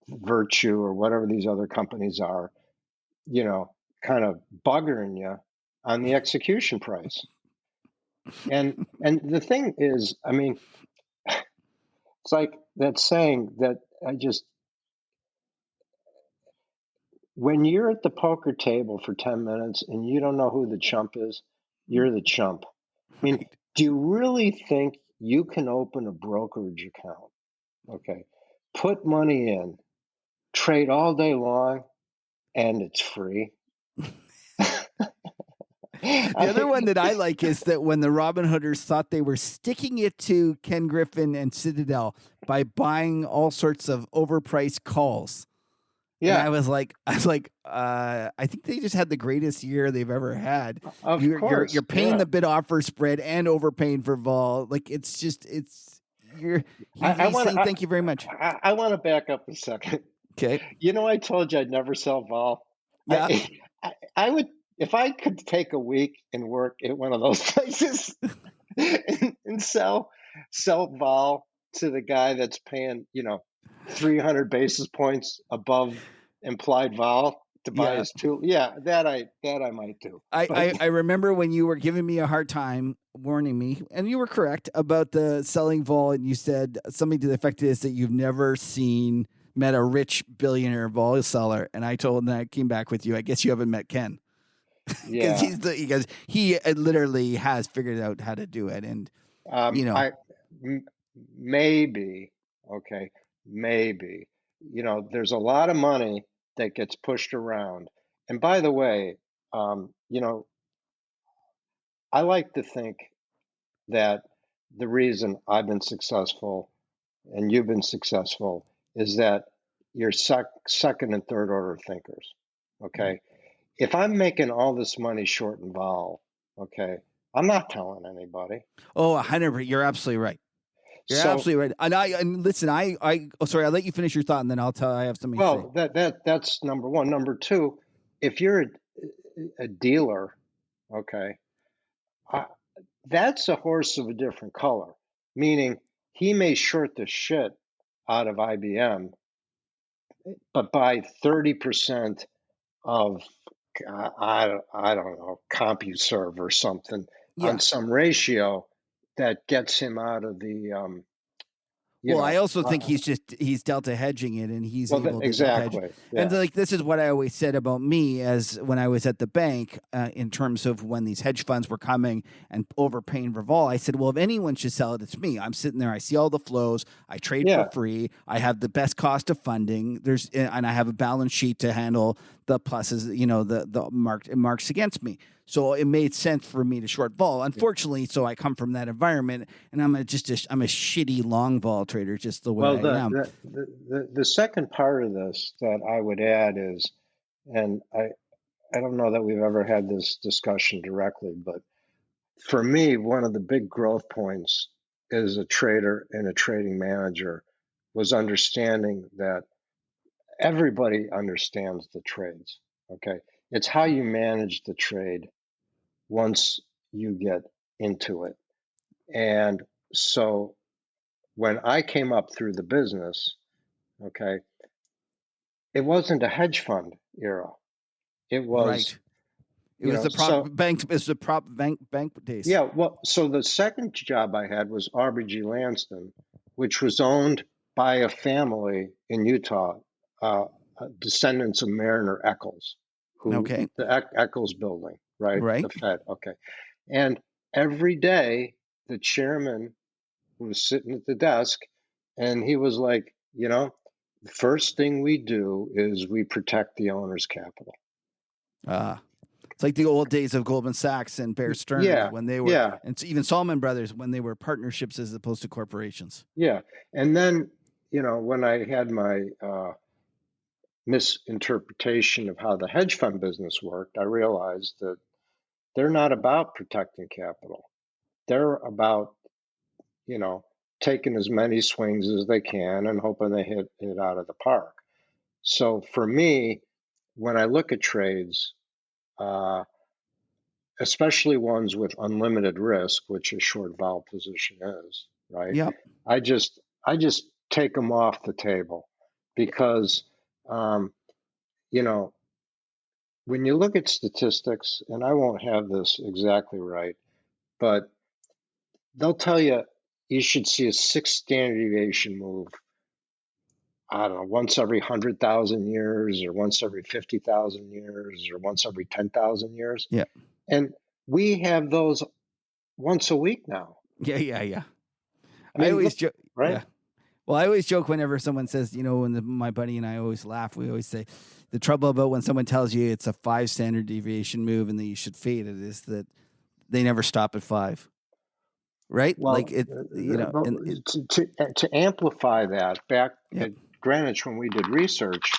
Virtue or whatever these other companies are, kind of buggering you on the execution price. And the thing is, I mean, it's like that saying that when you're at the poker table for 10 minutes and you don't know who the chump is, you're the chump. I mean, do you really think you can open a brokerage account? Okay. Put money in, trade all day long, and it's free? The other one that I like is that when the Robin Hooders thought they were sticking it to Ken Griffin and Citadel by buying all sorts of overpriced calls. Yeah. And I was like, I think they just had the greatest year they've ever had. Of course. You're paying the bid offer spread and overpaying for vol. Like he's saying thank you very much. I want to back up a second. Okay. You know, I told you I'd never sell vol. Yeah. I would, if I could take a week and work at one of those places and sell vol to the guy that's paying, 300 basis points above implied vol to buy his tool. Yeah, that I might do. I remember when you were giving me a hard time, warning me, and you were correct about the selling vol, and you said something to the effect is that you've never met a rich billionaire vol seller, and I told him that I came back with you. I guess you haven't met Ken. Yeah, because he literally has figured out how to do it, and maybe there's a lot of money that gets pushed around. And by the way, I like to think that the reason I've been successful and you've been successful is that you're second and third order thinkers. Okay. If I'm making all this money short and vol, okay, I'm not telling anybody. Oh, 100%. You're absolutely right. You're absolutely right. And listen, sorry, I'll let you finish your thought and then I'll tell I have something to say. That's number one. Number two, if you're a dealer, okay, that's a horse of a different color, meaning he may short the shit out of IBM, but buy 30% of, I don't know, CompuServe or something on some ratio that gets him out of the I also think he's delta hedging it, and he's able to exactly. hedge. Yeah. And this is what I always said about me as when I was at the bank in terms of when these hedge funds were coming and overpaying for vol. I said, well, if anyone should sell it, it's me. I'm sitting there, I see all the flows, I trade for free, I have the best cost of funding. And I have a balance sheet to handle the pluses. The marks against me. So it made sense for me to short vol. Unfortunately, so I come from that environment, and I'm a shitty long vol trader, just the way I am. The second part of this that I would add is, and I don't know that we've ever had this discussion directly, but for me, one of the big growth points as a trader and a trading manager was understanding that everybody understands the trades. Okay, it's how you manage the trade once you get into it. And so when I came up through the business, okay, it wasn't a hedge fund era. It was It was the prop bank. It was the prop bank days. Yeah. Well, so the second job I had was RBG Lanston, which was owned by a family in Utah, descendants of Mariner Eccles, the Eccles building, right? The Fed. Okay. And every day the chairman was sitting at the desk and he was like, the first thing we do is we protect the owner's capital. It's like the old days of Goldman Sachs and Bear Stearns when they were, and even Salomon Brothers when they were partnerships as opposed to corporations. Yeah. And then, when I had my misinterpretation of how the hedge fund business worked, I realized that they're not about protecting capital. They're about, taking as many swings as they can and hoping they hit it out of the park. So for me, when I look at trades, especially ones with unlimited risk, which a short vol position is, right? Yep. I just take them off the table because, when you look at statistics, and I won't have this exactly right, but they'll tell you should see a 6 standard deviation move, I don't know, once every 100,000 years or once every 50,000 years or once every 10,000 years. Yeah. And we have those once a week now. Yeah. I mean, I always joke. Right? Yeah. Well, I always joke whenever someone says, when my buddy and I always laugh, we always say the trouble about when someone tells you it's a 5 standard deviation move and that you should fade it is that they never stop at 5. Right? Well, like it, to amplify that, back Yep. at Greenwich when we did research,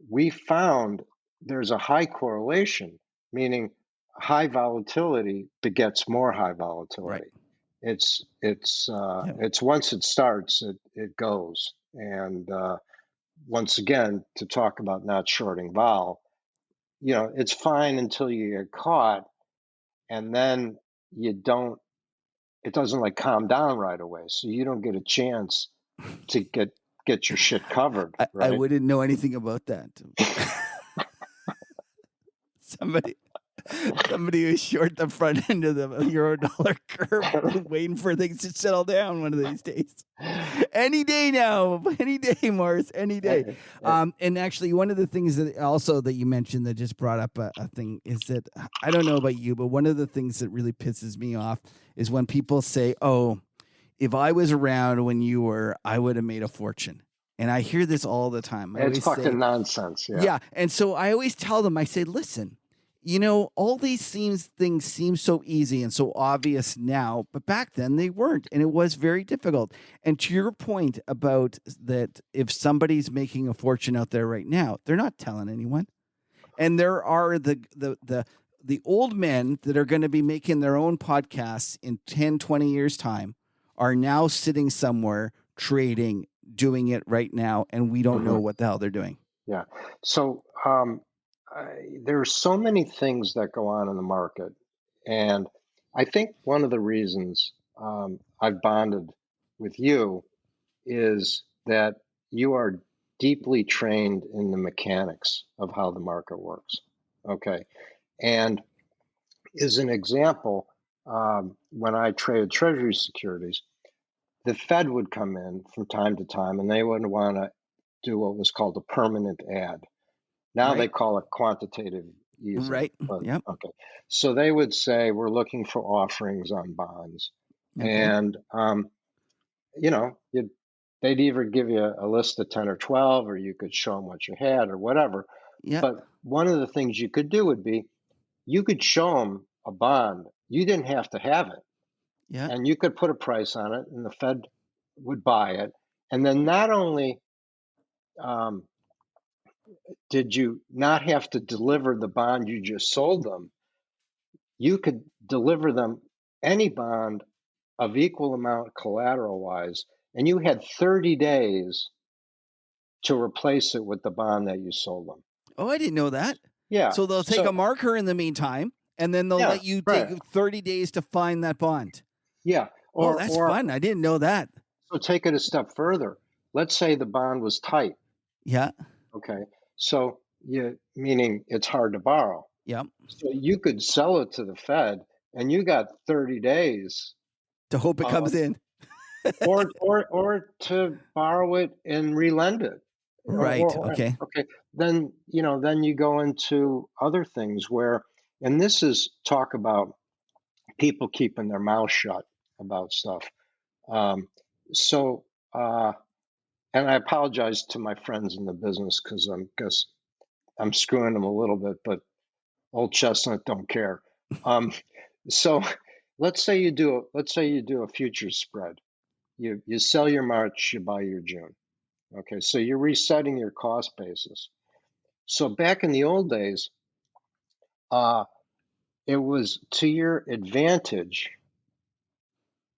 we found there's a high correlation, meaning high volatility begets more high volatility. Right. It's once it starts, it goes. And once again, to talk about not shorting vol, it's fine until you get caught, and then it doesn't like calm down right away, so you don't get a chance to get your shit covered. Right? I wouldn't know anything about that. Somebody who's short the front end of the euro-dollar curve, waiting for things to settle down one of these days. Any day now, any day, Morris, any day. And actually, one of the things that you mentioned that just brought up a thing is that, I don't know about you, but one of the things that really pisses me off is when people say, "Oh, if I was around when you were, I would have made a fortune." And I hear this all the time. It's fucking nonsense. Yeah. And so I always tell them, I say, listen, all these things seem so easy and so obvious now, but back then they weren't, and it was very difficult. And to your point about that, if somebody's making a fortune out there right now, they're not telling anyone. And there are the old men that are going to be making their own podcasts in 10, 20 years' time are now sitting somewhere trading, doing it right now, and we don't know what the hell they're doing. Yeah. So there are so many things that go on in the market, and I think one of the reasons I've bonded with you is that you are deeply trained in the mechanics of how the market works. Okay. And as an example, when I traded Treasury securities, the Fed would come in from time to time, and they would want to do what was called a permanent ad. Now they call it quantitative easing. Right. Yep. Okay. So they would say, we're looking for offerings on bonds. Okay. And, they'd either give you a list of 10 or 12, or you could show them what you had or whatever. Yeah. But one of the things you could do would be, you could show them a bond. You didn't have to have it. Yeah. And you could put a price on it, and the Fed would buy it. And then not only did you not have to deliver the bond you just sold them, you could deliver them any bond of equal amount collateral-wise, and you had 30 days to replace it with the bond that you sold them. Oh, I didn't know that. Yeah. So they'll take a marker in the meantime, and then they'll let you take 30 days to find that bond. Yeah. That's fun. I didn't know that. So take it a step further. Let's say the bond was tight. Yeah. Okay. So meaning it's hard to borrow. Yep. So you could sell it to the Fed, and you got 30 days to hope it comes in, or to borrow it and relend it. Right. Okay. Then you go into other things where, and this is talk about people keeping their mouth shut about stuff. And I apologize to my friends in the business because I'm screwing them a little bit, but Old Chestnut don't care. So let's say you do a futures spread. You sell your March, you buy your June. Okay, so you're resetting your cost basis. So back in the old days, it was to your advantage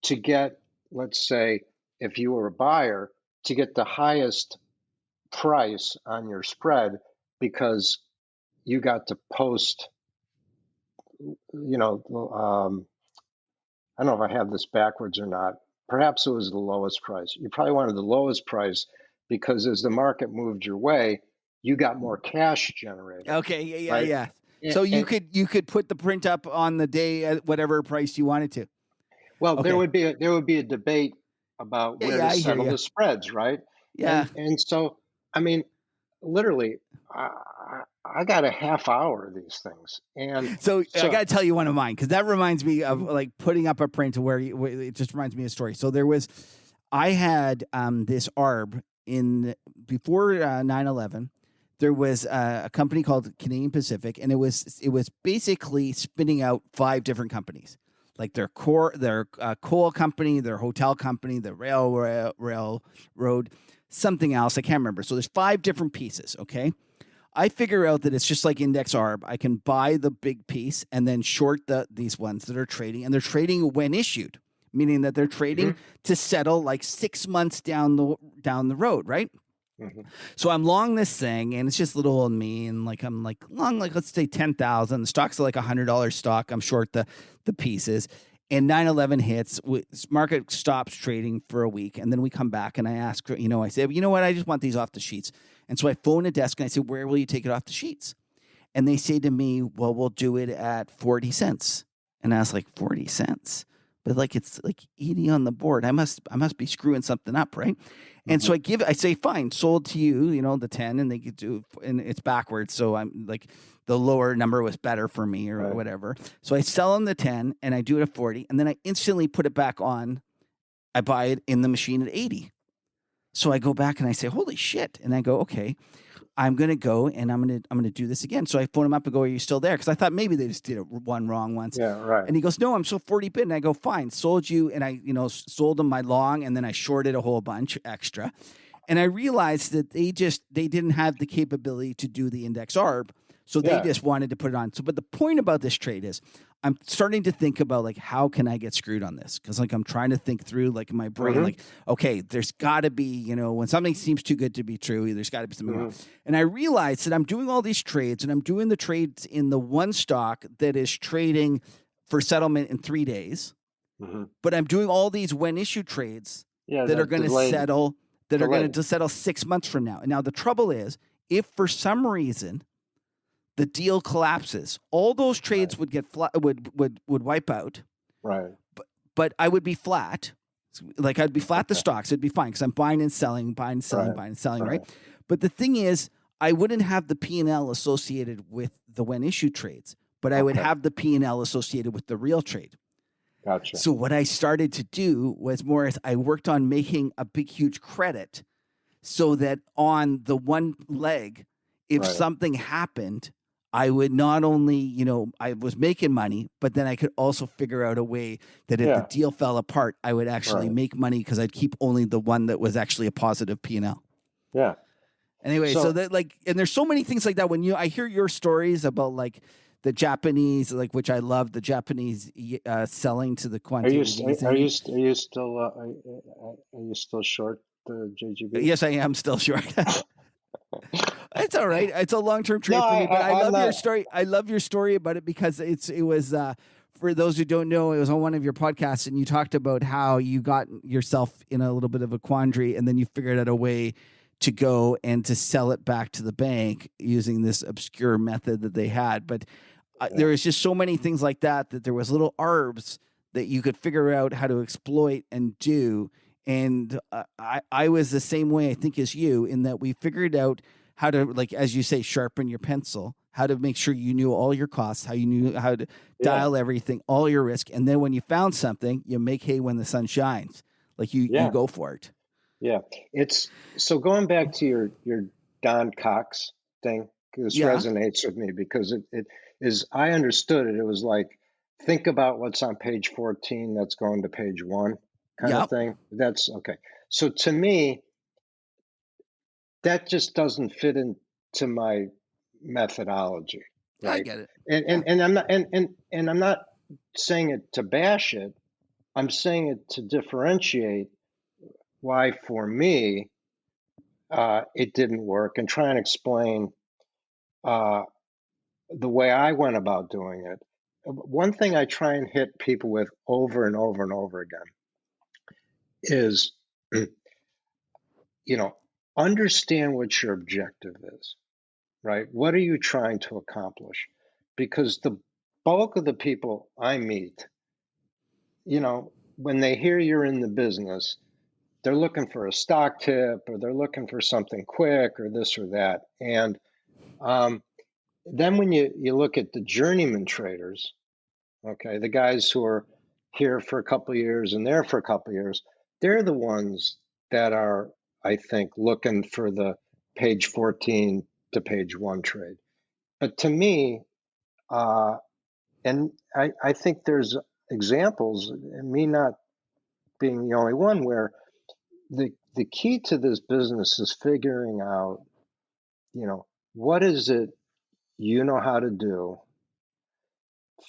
to get, let's say, if you were a buyer, to get the highest price on your spread because you got to post, I don't know if I have this backwards or not. Perhaps it was the lowest price. You probably wanted the lowest price because as the market moved your way, you got more cash generated. Okay, yeah, right? yeah. So you could put the print up on the day at whatever price you wanted to. Well, there would be a debate about where to settle the spreads, right? Yeah. And so, I mean, literally, I got a half hour of these things, and so I got to tell you one of mine because that reminds me of like putting up a print where it just reminds me of a story. So there was, I had this ARB before 9/11. There was a company called Canadian Pacific, and it was basically spinning out 5 different companies, like their coal company, their hotel company, the railroad, something else. I can't remember. So there's 5 different pieces. Okay. I figure out that it's just like index ARB. I can buy the big piece and then short these ones that are trading, and they're trading when issued, meaning that they're trading to settle like 6 months down the road, right? So I'm long this thing, and it's just little old me, and like I'm like long, like let's say 10,000. The stock's like $100 stock. I'm short the pieces, and 9/11 hits. Market stops trading for a week, and then we come back, and I ask, I say, you know what? I just want these off the sheets, and so I phone a desk, and I say, where will you take it off the sheets? And they say to me, well, we'll do it at 40 cents. And I was like, 40 cents? But like it's like 80 on the board. I must be screwing something up, right? And so I say, fine, sold to you, the 10, and they could do, and it's backwards. So I'm like, the lower number was better for me or whatever. So I sell them the 10 and I do it at 40, and then I instantly put it back on. I buy it in the machine at 80. So I go back and I say, holy shit. And I go, okay, I'm going to go and I'm going to do this again. So I phone him up and go, are you still there? Because I thought maybe they just did one wrong once. Yeah, right. And he goes, no, I'm still 40 bid. And I go, fine, sold you. And I, sold them my long, and then I shorted a whole bunch extra. And I realized that they didn't have the capability to do the index ARB. So they just wanted to put it on. So, but the point about this trade is I'm starting to think about like, how can I get screwed on this? Because like I'm trying to think through like in my brain, like, okay, there's got to be, when something seems too good to be true, there's got to be something wrong. And I realized that I'm doing all these trades, and I'm doing the trades in the one stock that is trading for settlement in 3 days. But I'm doing all these when issued trades that are going to settle. That are going to settle 6 months from now. And now the trouble is, if for some reason the deal collapses, all those trades would get would wipe out. Right. But I would be flat. Like I'd be flat the stocks. It'd be fine because I'm buying and selling, buying and selling, right? But the thing is, I wouldn't have the P&L associated with the when issued trades, but I would have the P&L associated with the real trade. Gotcha. So what I started to do was I worked on making a big, huge credit so that on the one leg, if something happened, I would not only, I was making money, but then I could also figure out a way that if the deal fell apart, I would actually make money because I'd keep only the one that was actually a positive P&L. Yeah. Anyway, so that and there's so many things like that. When I hear your stories about like the Japanese, like which I love, the Japanese selling to the quantitative. Are you still short the JGB? Yes, I am still short. It's all right. It's a long-term trade for me, but I love your story. I love your story about it because it was for those who don't know, it was on one of your podcasts, and you talked about how you got yourself in a little bit of a quandary, and then you figured out a way to go and to sell it back to the bank using this obscure method that they had. But there was just so many things like that there was little ARBs that you could figure out how to exploit and do. And I was the same way, I think, as you, in that we figured out how to, like, as you say, sharpen your pencil, how to make sure you knew all your costs, how you knew how to dial everything, all your risk. And then when you found something, you make hay when the sun shines. Like you go for it. Yeah. It's so going back to your Don Cox thing, this resonates with me because it is, I understood it. It was like, think about what's on page 14 that's going to page 1 kind of thing. That's okay. So to me, that just doesn't fit into my methodology. Right? I get it. And I'm not and I'm not saying it to bash it. I'm saying it to differentiate why for me it didn't work and try and explain the way I went about doing it. One thing I try and hit people with over and over and over again is, understand what your objective is, right? What are you trying to accomplish? Because the bulk of the people I meet, when they hear you're in the business, they're looking for a stock tip or they're looking for something quick or this or that. And then when you look at the journeyman traders, okay, the guys who are here for a couple of years and there for a couple of years, they're the ones that are, I think, looking for the page 14 to page 1 trade. But to me, and I think there's examples, and me not being the only one, where the key to this business is figuring out, what is it you know how to do,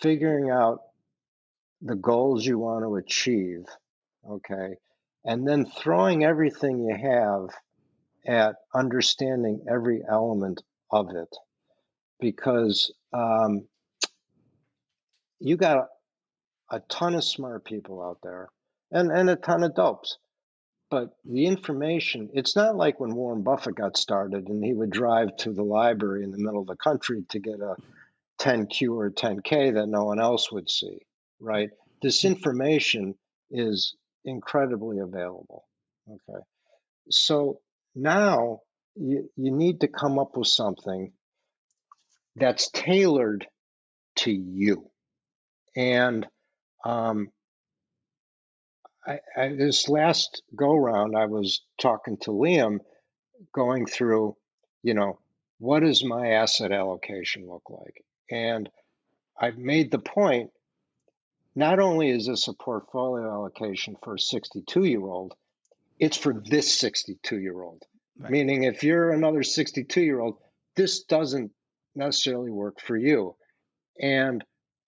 figuring out the goals you want to achieve, okay, and then throwing everything you have at understanding every element of it, because you got a ton of smart people out there and a ton of dopes. But the information, it's not like when Warren Buffett got started and he would drive to the library in the middle of the country to get a 10Q or 10K that no one else would see, right? This information is incredibly available. Okay. So now you need to come up with something that's tailored to you. And this last go round, I was talking to Liam, going through, what does my asset allocation look like? And I've made the point, not only is this a portfolio allocation for a 62-year-old, it's for this 62-year-old. Right. Meaning if you're another 62-year-old, this doesn't necessarily work for you. And,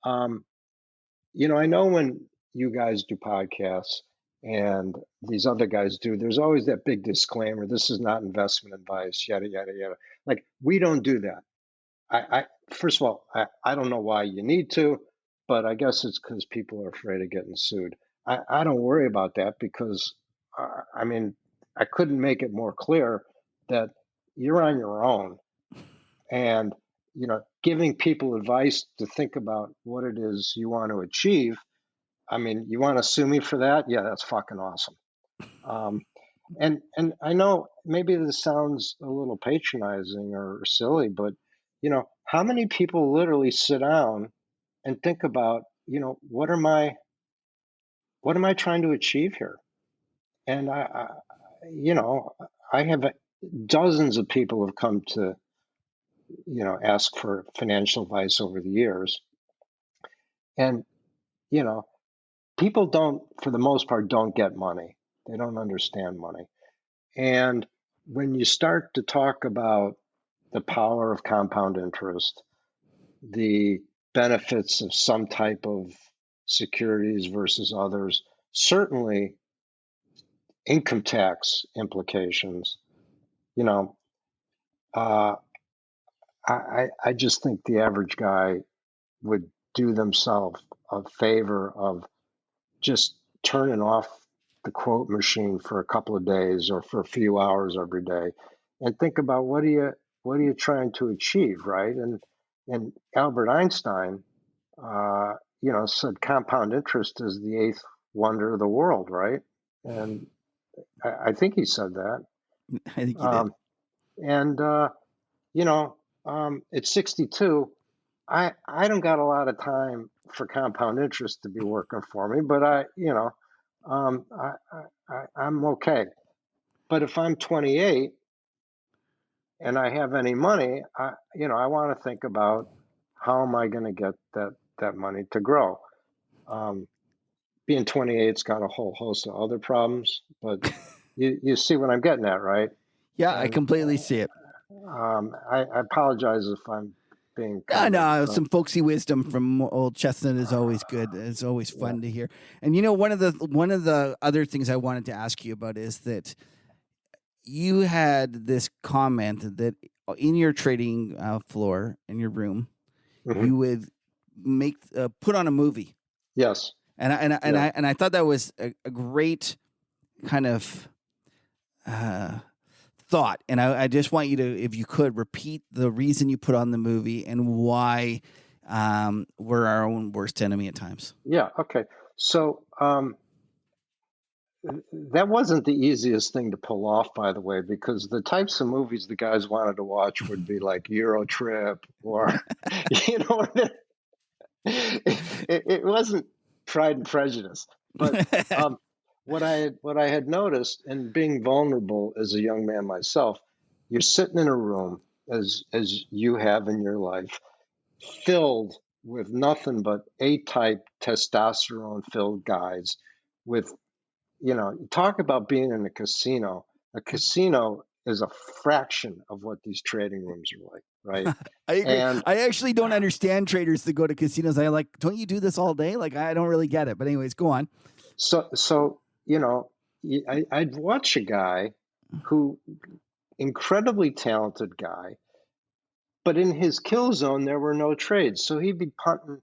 I know when you guys do podcasts and these other guys do, there's always that big disclaimer, this is not investment advice, yada, yada, yada. Like, we don't do that. I first of all, I don't know why you need to, but I guess it's because people are afraid of getting sued. I don't worry about that because, I couldn't make it more clear that you're on your own. And, giving people advice to think about what it is you want to achieve. You want to sue me for that? Yeah, that's fucking awesome. And I know maybe this sounds a little patronizing or silly, but how many people literally sit down and think about, what am I trying to achieve here? And I have dozens of people have come to, ask for financial advice over the years. And, people don't, for the most part, don't get money. They don't understand money. And when you start to talk about the power of compound interest, the benefits of some type of securities versus others, certainly income tax implications, I just think the average guy would do themselves a favor of just turning off the quote machine for a couple of days or for a few hours every day and think about what are you trying to achieve, right? And Albert Einstein, said compound interest is the eighth wonder of the world, right? And I think he said that. I think he did. And at 62, I don't got a lot of time for compound interest to be working for me, but I'm okay. But if I'm 28 and I have any money, I want to think about how am I going to get that money to grow. Being 28's got a whole host of other problems, but you see what I'm getting at, right? Yeah, and I completely see it. I apologize if I'm being some folksy wisdom from Old Chestnut is always good. It's always fun to hear. And one of the other things I wanted to ask you about is that you had this comment that in your trading floor in your room, you would put on a movie. Yes. And I thought that was a great kind of thought. And I just want you to, if you could, repeat the reason you put on the movie and why we're our own worst enemy at times. Yeah. Okay. So that wasn't the easiest thing to pull off, by the way, because the types of movies the guys wanted to watch would be like Euro Trip or, it wasn't Pride and Prejudice. But what I had noticed, and being vulnerable as a young man myself, you're sitting in a room as you have in your life, filled with nothing but A-type testosterone filled guys with, talk about being in a casino. A casino is a fraction of what these trading rooms are like, right? I agree. And I actually don't understand traders that go to casinos. I like, don't you do this all day? Like, I don't really get it. But anyways, go on. so I'd watch a guy who, incredibly talented guy, but in his kill zone there were no trades, so he'd be punting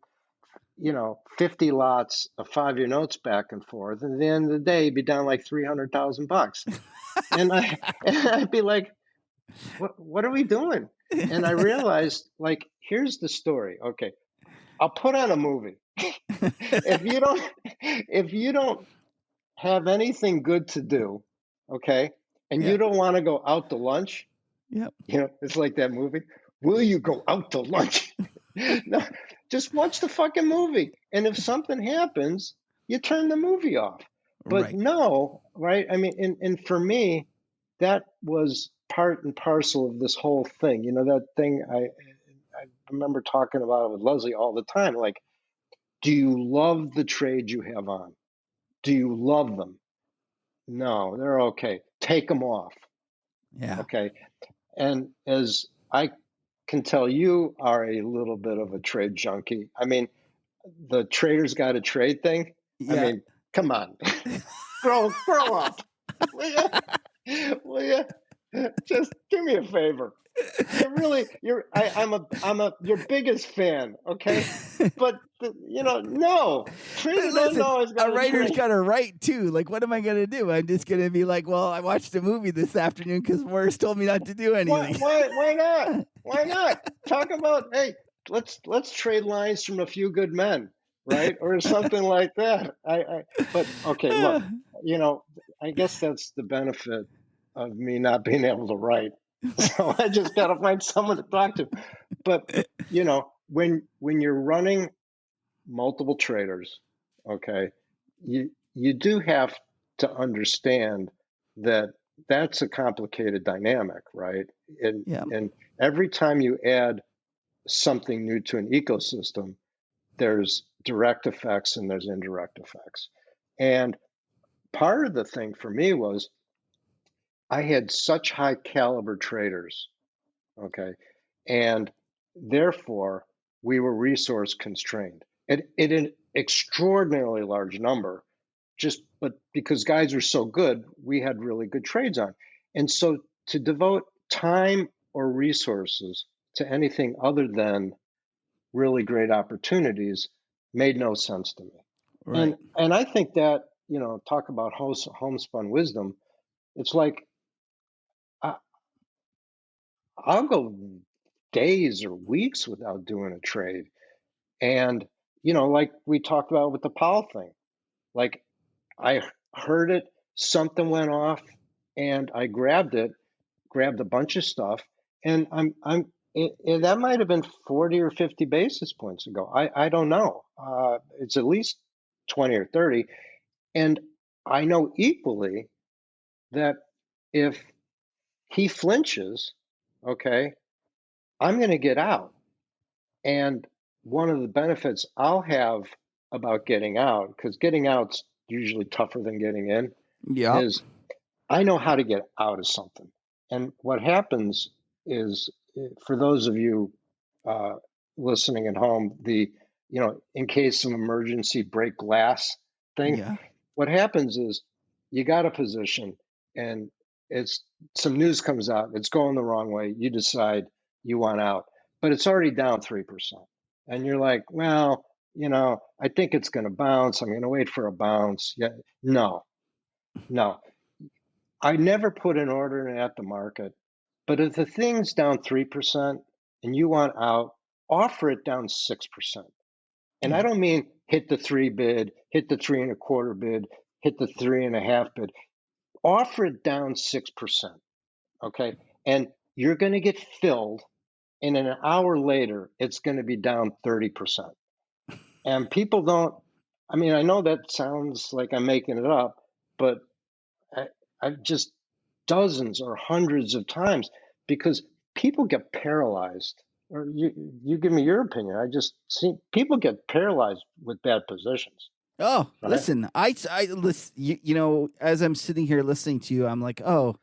50 lots of 5-year notes back and forth, and at the end of the day he'd be down like $300,000. and I'd be like, what are we doing? And I realized, like, here's the story. Okay, I'll put on a movie. if you don't have anything good to do, okay, and you don't want to go out to lunch, it's like that movie. Will you go out to lunch? No, just watch the fucking movie. And if something happens, you turn the movie off. But no, right? I mean, and for me, that was part and parcel of this whole thing. That thing I remember talking about it with Leslie all the time. Like, do you love the trade you have on? Do you love them? No, they're okay. Take them off. Yeah. Okay. And as I can tell, you are a little bit of a trade junkie. I mean, the trader's got a trade thing. Yeah. I mean, come on, grow up. Will you just do me a favor? I'm your biggest fan, okay? But no, trader don't always got a writer's got to write too. Like, what am I gonna do? I'm just gonna be like, well, I watched a movie this afternoon because Morris told me not to do anything. Why not? Why not? Talk about, hey, let's trade lines from A Few Good Men, right, or something like that. But okay, look, I guess that's the benefit of me not being able to write. So I just got to find someone to talk to. But when you're running multiple traders, okay, you do have to understand that that's a complicated dynamic, right? And every time you add something new to an ecosystem, there's direct effects and there's indirect effects. And part of the thing for me was I had such high caliber traders, okay, and therefore we were resource constrained at an extraordinarily large number, but because guys were so good, we had really good trades on. And so to devote time or resources to anything other than really great opportunities made no sense to me. Right. And I think that, talk about homespun wisdom, it's like I'll go days or weeks without doing a trade. And, like we talked about with the Powell thing, like I heard it, something went off, and I grabbed a bunch of stuff, and that might have been 40 or 50 basis points ago. I don't know. It's at least 20 or 30. And I know equally that if he flinches, okay, I'm going to get out. And one of the benefits I'll have about getting out, because getting out's usually tougher than getting in, is I know how to get out of something. And what happens is, for those of you listening at home, in case of emergency, break glass thing, what happens is you got a position and some news comes out, it's going the wrong way, you decide you want out, but it's already down 3%. And you're like, well, I think it's going to bounce. I'm going to wait for a bounce. Yeah, no. I never put an order in at the market, but if the thing's down 3% and you want out, offer it down 6%. And I don't mean hit the 3 bid, hit the 3.25 bid, hit the 3.5 bid. Offer it down 6%. Okay. And you're going to get filled. And an hour later, it's going to be down 30%. And people don't, I know that sounds like I'm making it up, but I've just dozens or hundreds of times, because people get paralyzed. Or you give me your opinion. I just see people get paralyzed with bad positions. Oh, Right? listen, I listen, you know, as I'm sitting here listening to you, I'm like, oh,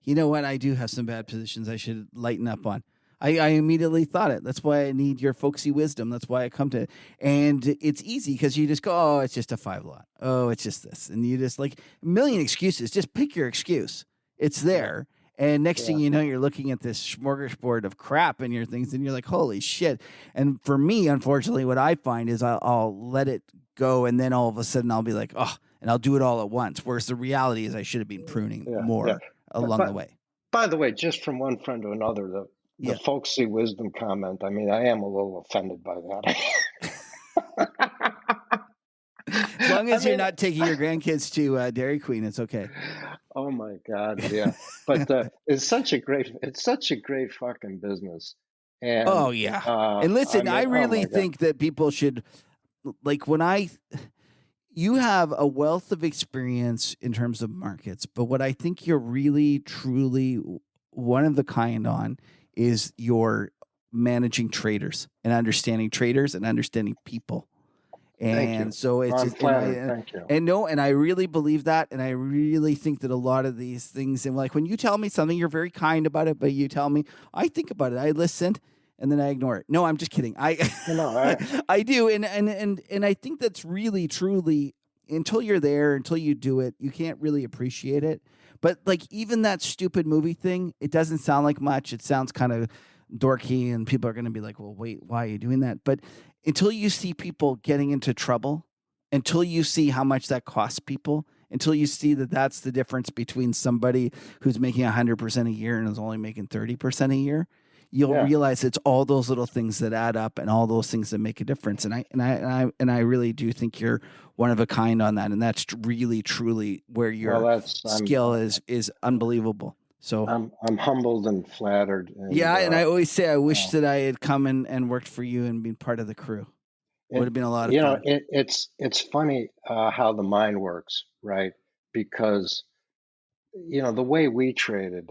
you know what? I do have some bad positions I should lighten up on. I immediately thought it. That's why I need your folksy wisdom. That's why I come to it. And it's easy because you just go, oh, it's just a 5 lot. Oh, it's just this. And you just like a million excuses. Just pick your excuse. It's there. And next thing you know, you're looking at this smorgasbord of crap in your things and you're like, holy shit. And for me, unfortunately, what I find is I'll let it go. And then all of a sudden I'll be like, oh, and I'll do it all at once. Whereas the reality is I should have been pruning more along the way. By the way, just from one friend to another, the folksy wisdom comment, I mean, I am a little offended by that. As long as you're not taking your grandkids to Dairy Queen, it's okay. Oh my God, yeah. But it's such a great fucking business. And and listen, I really think that people should, like, you have a wealth of experience in terms of markets, but what I think you're really, truly one of the kind on is your managing traders and understanding people. And so it's just, thank you. And I really believe that. And I really think that a lot of these things, and like when you tell me something, you're very kind about it, but you tell me, I think about it, I listened, and then I ignore it. No, I'm just kidding. I do. And I think that's really, truly, until you're there, until you do it, you can't really appreciate it. But like even that stupid movie thing, it doesn't sound like much. It sounds kind of dorky and people are going to be like, well, wait, why are you doing that? But until you see people getting into trouble, until you see how much that costs people, until you see that that's the difference between somebody who's making 100% a year and is only making 30% a year, you'll realize it's all those little things that add up and all those things that make a difference. And I really do think you're one of a kind on that. And that's really, truly where your skill is unbelievable. So I'm humbled and flattered. And, and I always say I wish that I had come and worked for you and been part of the crew. Would have been a lot of fun. It's funny how the mind works, right? Because the way we traded,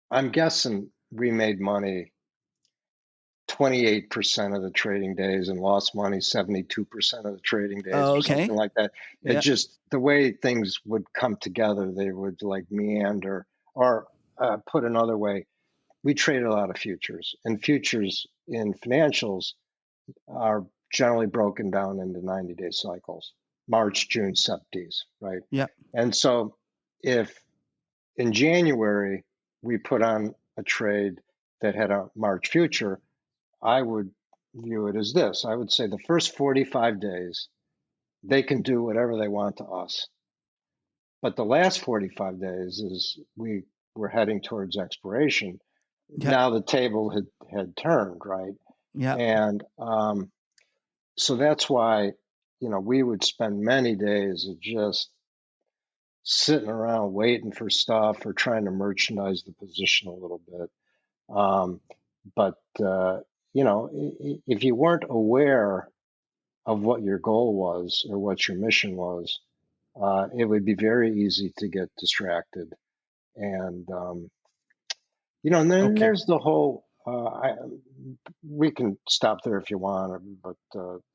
I'm guessing we made money 28% of the trading days and lost money 72% of the trading days, or something like that. It just, the way things would come together, they would like meander. Or put another way, we traded a lot of futures, and futures in financials are generally broken down into 90-day cycles, March, June, September, right? Yeah. And so if in January we put on a trade that had a March future, I would view it as this. I would say the first 45 days, they can do whatever they want to us. But the last 45 days is we were heading towards expiration. Yep. Now the table had turned, right? Yeah. And so that's why, we would spend many days of just sitting around waiting for stuff or trying to merchandise the position a little bit. But if you weren't aware of what your goal was or what your mission was, it would be very easy to get distracted. And, and then there's the whole, we can stop there if you want, but,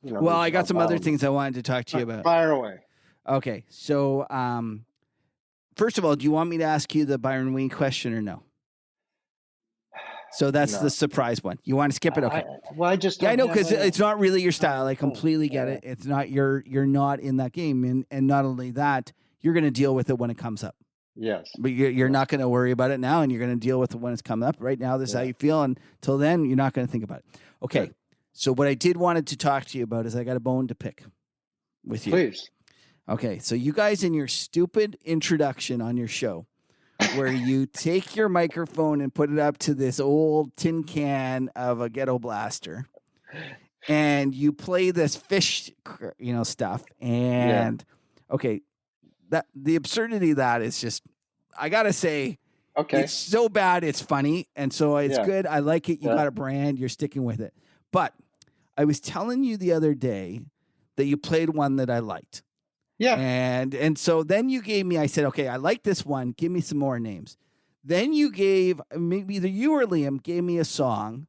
well, I got some other things I wanted to talk to you about. Fire away. Okay. So, first of all, do you want me to ask you the Byron Wing question or no? So that's the surprise one. You want to skip it? Okay. I know, because it's not really your style. I completely get it. It's not you're not in that game, and not only that, you're going to deal with it when it comes up. Yes. But you're not going to worry about it now, and you're going to deal with it when it's coming up. Right now, this is how you feel, and till then, you're not going to think about it. Okay. So what I did wanted to talk to you about is I got a bone to pick with you. Please. Okay. So you guys, in your stupid introduction on your show, where you take your microphone and put it up to this old tin can of a ghetto blaster, and you play this fish, stuff. And okay, that the absurdity of that is just, I gotta say, it's so bad it's funny, and so it's good. I like it. You got a brand. You're sticking with it. But I was telling you the other day that you played one that I liked. Yeah. And so then you gave me, I said, okay, I like this one. Give me some more names. Then you gave, maybe either you or Liam gave me a song,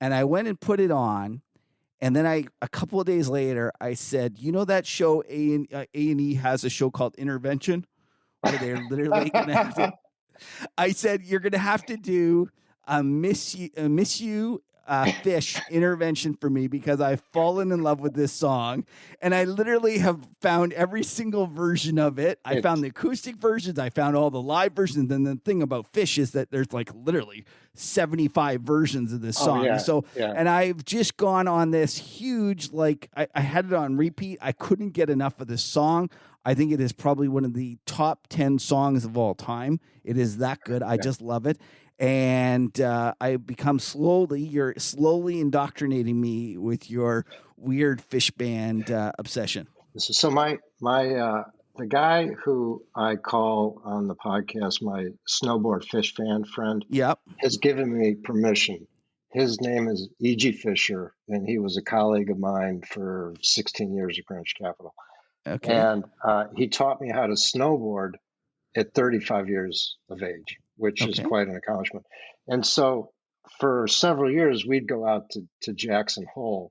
and I went and put it on. And then a couple of days later, I said, you know that show A&E has a show called Intervention, where they're literally going to have to. I said, you're going to have to do a miss you fish intervention for me, because I've fallen in love with this song, and I literally have found every single version of it. I found the acoustic versions, I found all the live versions, and the thing about Fish is that there's like literally 75 versions of this song. And I've just gone on this huge, like I had it on repeat. I couldn't get enough of this song. I think it is probably one of the top 10 songs of all time. It is that good. I just love it. And I become you're slowly indoctrinating me with your weird Fish band obsession. So the guy who I call on the podcast my snowboard Fish fan friend, has given me permission. His name is E.G. Fisher, and he was a colleague of mine for 16 years at Greenwich Capital. Okay. And he taught me how to snowboard at 35 years of age, which is quite an accomplishment. And so for several years, we'd go out to Jackson Hole,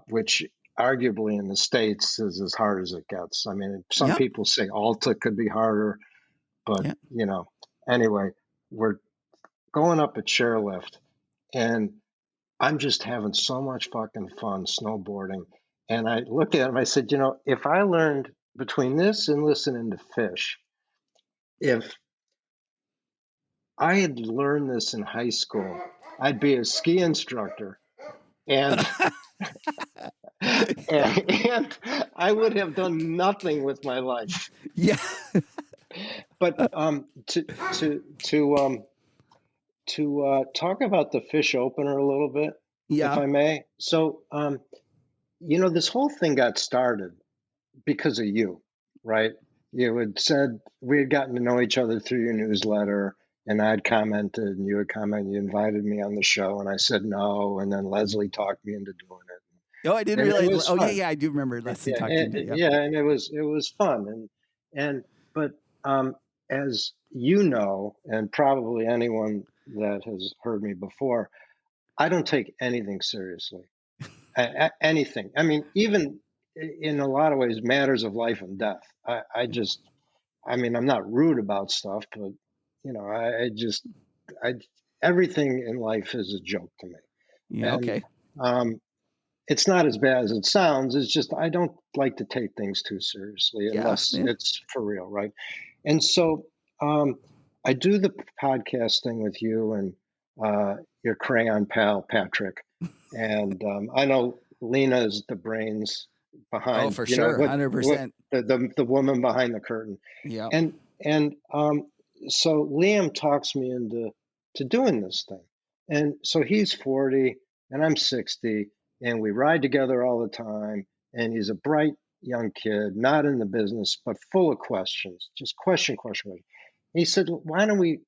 which arguably in the States is as hard as it gets. I mean, some people say Alta could be harder, but anyway, we're going up a chairlift, and I'm just having so much fucking fun snowboarding. And I looked at him, I said, if I learned between this and listening to Fish, if I had learned this in high school, I'd be a ski instructor, and and I would have done nothing with my life. Yeah. But to talk about the Fish opener a little bit, if I may. So this whole thing got started because of you, right? You had said we had gotten to know each other through your newsletter, and I had commented, and you had commented. You invited me on the show, and I said no, and then Leslie talked me into doing it. Oh, I didn't realize. Oh, yeah, I do remember Leslie talked to you. Yeah, and it was fun, but as you know, and probably anyone that has heard me before, I don't take anything seriously. Anything. I mean, even in a lot of ways, matters of life and death. I'm not rude about stuff, but everything in life is a joke to me. Yeah. And, okay. It's not as bad as it sounds. It's just I don't like to take things too seriously unless it's for real, right? And so I do the podcast thing with you and your crayon pal Patrick, and I know Lena is the brains behind. Oh, for sure, 100%. The woman behind the curtain. Yeah. And so Liam talks me into doing this thing, and so he's 40 and I'm 60. And we ride together all the time. And he's a bright young kid, not in the business, but full of questions, just question. He said, why don't we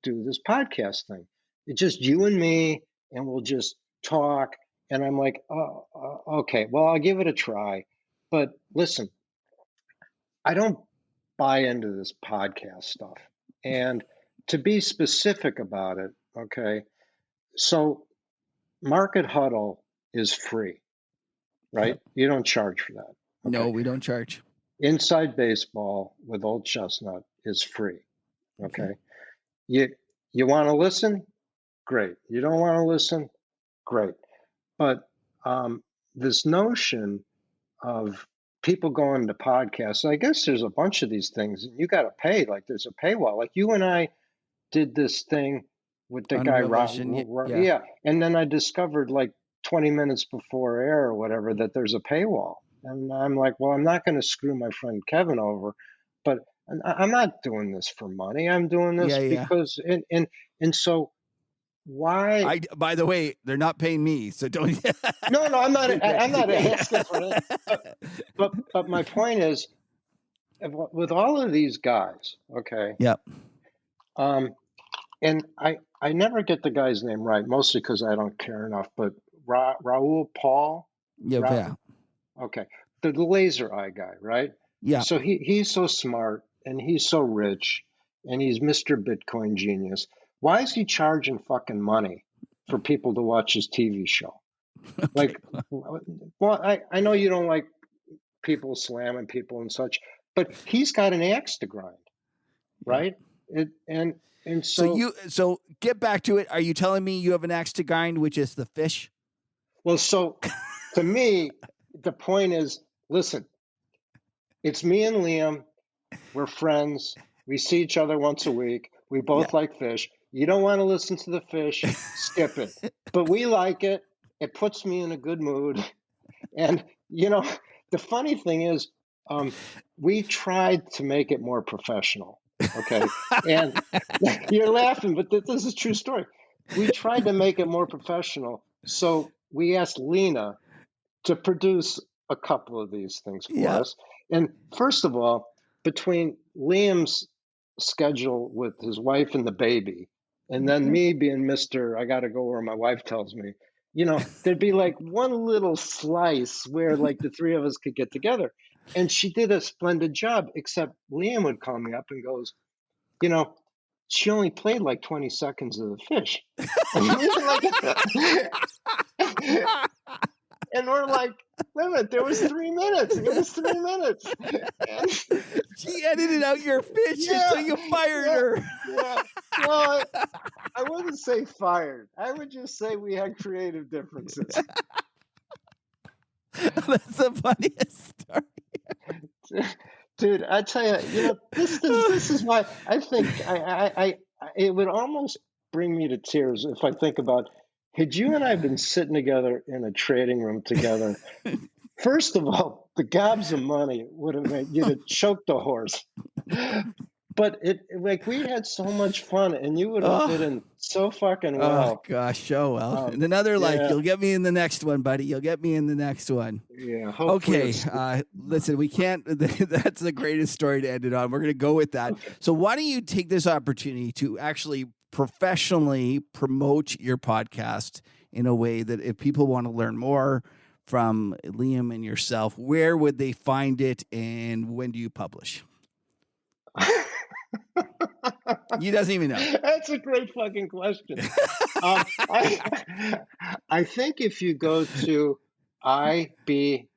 do this podcast thing? It's just you and me, and we'll just talk. And I'm like, okay, well, I'll give it a try. But listen, I don't buy into this podcast stuff. And to be specific about it, okay, so Market Huddle is free, right? Yep. You don't charge for that. Okay? No, we don't charge. Inside Baseball with Old Chestnut is free. Okay. You want to listen? Great. You don't want to listen? Great. But this notion of people going to podcasts, I guess there's a bunch of these things, and you got to pay. Like there's a paywall. Like you and I did this thing with the guy, yeah. And then I discovered like 20 minutes before air or whatever that there's a paywall, and I'm like, well, I'm not going to screw my friend Kevin over, but I'm not doing this for money. I'm doing this because, and so why? By the way, they're not paying me, so don't. No, I'm not. I'm not asking for it. But my point is, with all of these guys, okay. Yep. And I never get the guy's name right, mostly because I don't care enough. But Raul Paul. Yeah. Okay. the laser eye guy, right? Yeah. So he's so smart and he's so rich and he's Mr. Bitcoin genius. Why is he charging fucking money for people to watch his TV show? Okay. Like, well, I know you don't like people slamming people and such, but he's got an axe to grind, right? And So get back to it. Are you telling me you have an axe to grind, which is the fish? well, so to me, the point is, listen, it's me and Liam. We're friends. We see each other once a week. We both like fish. You don't want to listen to the fish, skip it. But we like it. It puts me in a good mood. And, the funny thing is, we tried to make it more professional. Okay. And you're laughing, but this is a true story. We tried to make it more professional. So we asked Lena to produce a couple of these things for us. And first of all, between Liam's schedule with his wife and the baby, and then me being Mr. I got to go where my wife tells me, there'd be like one little slice where like the three of us could get together. And she did a splendid job, except Liam would call me up and goes, she only played like 20 seconds of the fish. And we're like, wait a minute, there was 3 minutes. It was 3 minutes. And she edited out your fish until you fired her. Yeah. Well, I wouldn't say fired. I would just say we had creative differences. That's the funniest story. Dude, I tell you, this is why I think I it would almost bring me to tears if I think about, had you and I been sitting together in a trading room together, first of all, the gobs of money would have made you'd have choked a horse. But we had so much fun, and you would have fit in so fucking well. Oh gosh, well. In another life, you'll get me in the next one, buddy. You'll get me in the next one. Yeah. Okay. Listen, we can't. That's the greatest story to end it on. We're going to go with that. Okay. So why don't you take this opportunity to actually professionally promote your podcast in a way that if people want to learn more from Liam and yourself, where would they find it, and when do you publish? He doesn't even know. That's a great fucking question. I think if you go to IB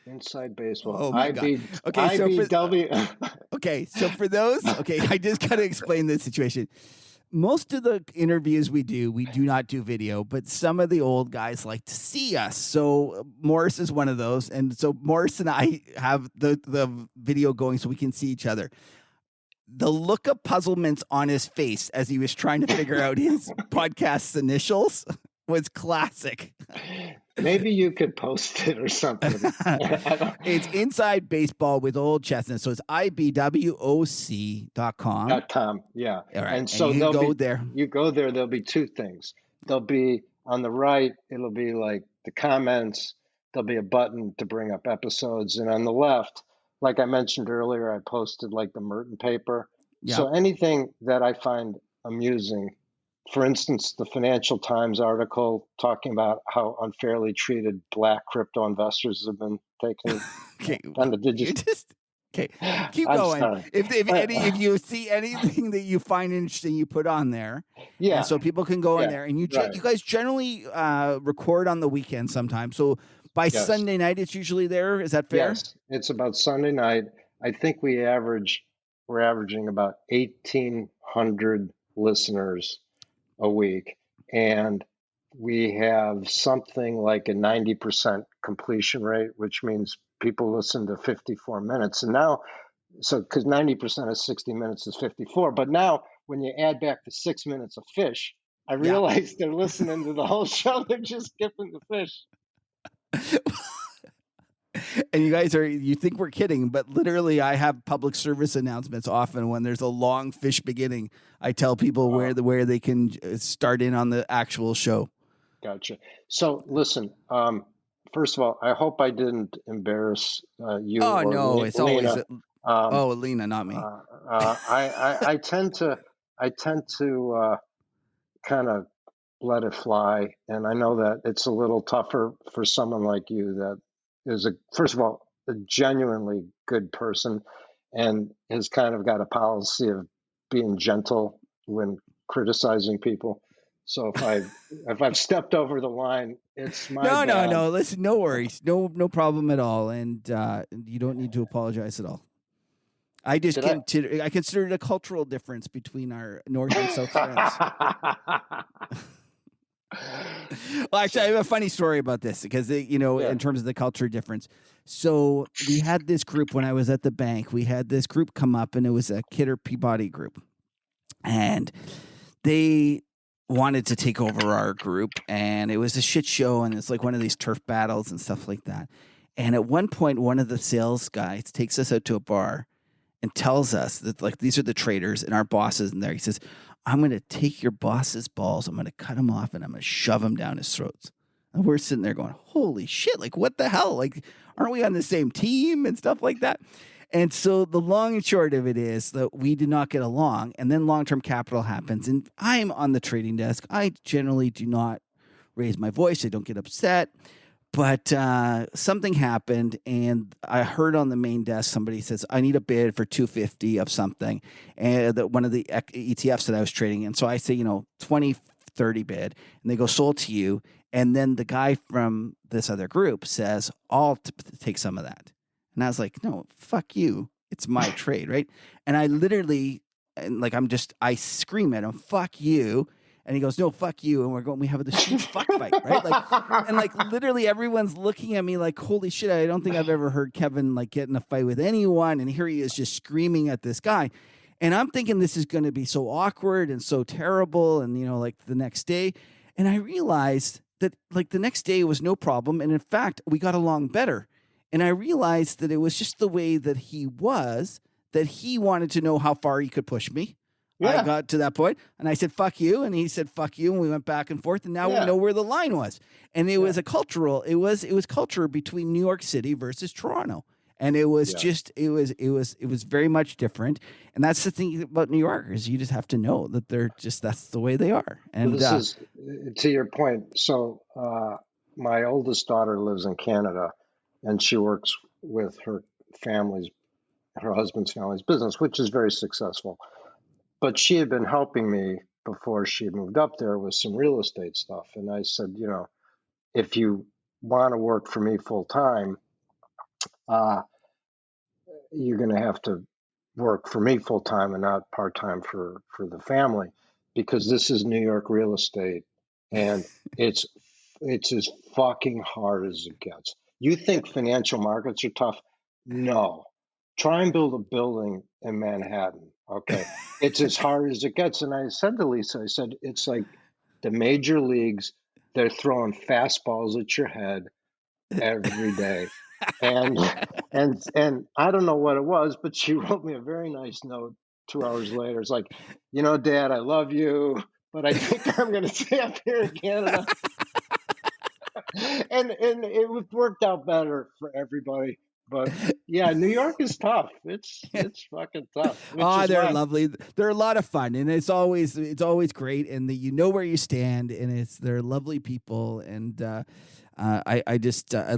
Inside Baseball, oh my IB, God. Okay, IBW. Okay, so for those, I just got to explain this situation. Most of the interviews we do not do video, but some of the old guys like to see us. So Morris is one of those. And so Morris and I have the video going so we can see each other. The look of puzzlement on his face as he was trying to figure out his podcast's initials was classic. Maybe you could post it or something. It's Inside Baseball with Old Chestnut. So it's ibwoc.com. .com, yeah. All right. And so you go there. You go there, there'll be two things. There'll be on the right, it'll be like the comments. There'll be a button to bring up episodes. And on the left, like I mentioned earlier, I posted like the Merton paper. Yeah. So anything that I find amusing, for instance, the Financial Times article talking about how unfairly treated black crypto investors have been taken. Okay, keep going. Sorry. If you see anything that you find interesting, you put on there. Yeah. So people can go in there. And you guys generally record on the weekend sometimes. So by Sunday night, it's usually there. Is that fair? Yes, it's about Sunday night. I think we're averaging about 1,800 listeners a week. And we have something like a 90% completion rate, which means people listen to 54 minutes. And now, because 90% of 60 minutes is 54. But now when you add back the 6 minutes of fish, I realize they're listening to the whole show. They're just skipping the fish. And you think we're kidding, but literally I have public service announcements often when there's a long fish beginning. I tell people where they can start in on the actual show. Gotcha. So listen, first of all, I hope I didn't embarrass you. Oh, no, it's Lena. Always Lena, not me. I tend to kind of let it fly. And I know that it's a little tougher for someone like you that first of all, a genuinely good person, and has kind of got a policy of being gentle when criticizing people. So if I've stepped over the line, it's my bad. No. Listen, no worries, no problem at all, and you don't need to apologize at all. I consider it a cultural difference between our North and South friends. Well, actually, I have a funny story about this because, in terms of the culture difference. So we had this group when I was at the bank. We had this group come up, and it was a Kidder Peabody group. And they wanted to take over our group, and it was a shit show, and it's like one of these turf battles and stuff like that. And at one point, one of the sales guys takes us out to a bar and tells us that, like, these are the traders and our bosses in there. He says, I'm going to take your boss's balls, I'm going to cut them off, and I'm going to shove them down his throats. And we're sitting there going, holy shit, like, what the hell? Like, aren't we on the same team and stuff like that? And so the long and short of it is that we did not get along, and then long-term capital happens, and I'm on the trading desk. I generally do not raise my voice. I don't get upset. But something happened, and I heard on the main desk somebody says, I need a bid for 250 of something, and one of the ETFs that I was trading. And so I say, 20, 30 bid, and they go, sold to you. And then the guy from this other group says, I'll take some of that. And I was like, no, fuck you. It's my trade, right? And I literally, I scream at him, fuck you. And he goes, no, fuck you. And we have this huge fuck fight, right? And literally everyone's looking at me like, holy shit, I don't think I've ever heard Kevin get in a fight with anyone. And here he is just screaming at this guy. And I'm thinking this is going to be so awkward and so terrible. And, the next day. And I realized that the next day was no problem. And in fact, we got along better. And I realized that it was just the way that he was, that he wanted to know how far he could push me. Yeah. I got to that point, and I said, fuck you. And he said, fuck you. And we went back and forth, and now we know where the line was. And it was it was culture between New York City versus Toronto. And it was it was very much different. And that's the thing about New Yorkers. You just have to know that that's the way they are. And this is, to your point. So my oldest daughter lives in Canada, and she works with her husband's family's business, which is very successful. But she had been helping me before she moved up there with some real estate stuff. And I said, if you want to work for me full time, you're going to have to work for me full time and not part time for the family, because this is New York real estate, and it's as fucking hard as it gets. You think financial markets are tough? No. Try and build a building in Manhattan. Okay. It's as hard as it gets. And I said to Lisa, it's like the major leagues, they're throwing fastballs at your head every day. And I don't know what it was, but she wrote me a very nice note 2 hours later. It's like, Dad, I love you, but I think I'm going to stay up here in Canada. and it worked out better for everybody. But yeah, New York is tough. It's fucking tough. They're lovely. They're a lot of fun, and it's always great. And you know where you stand, and they're lovely people. And I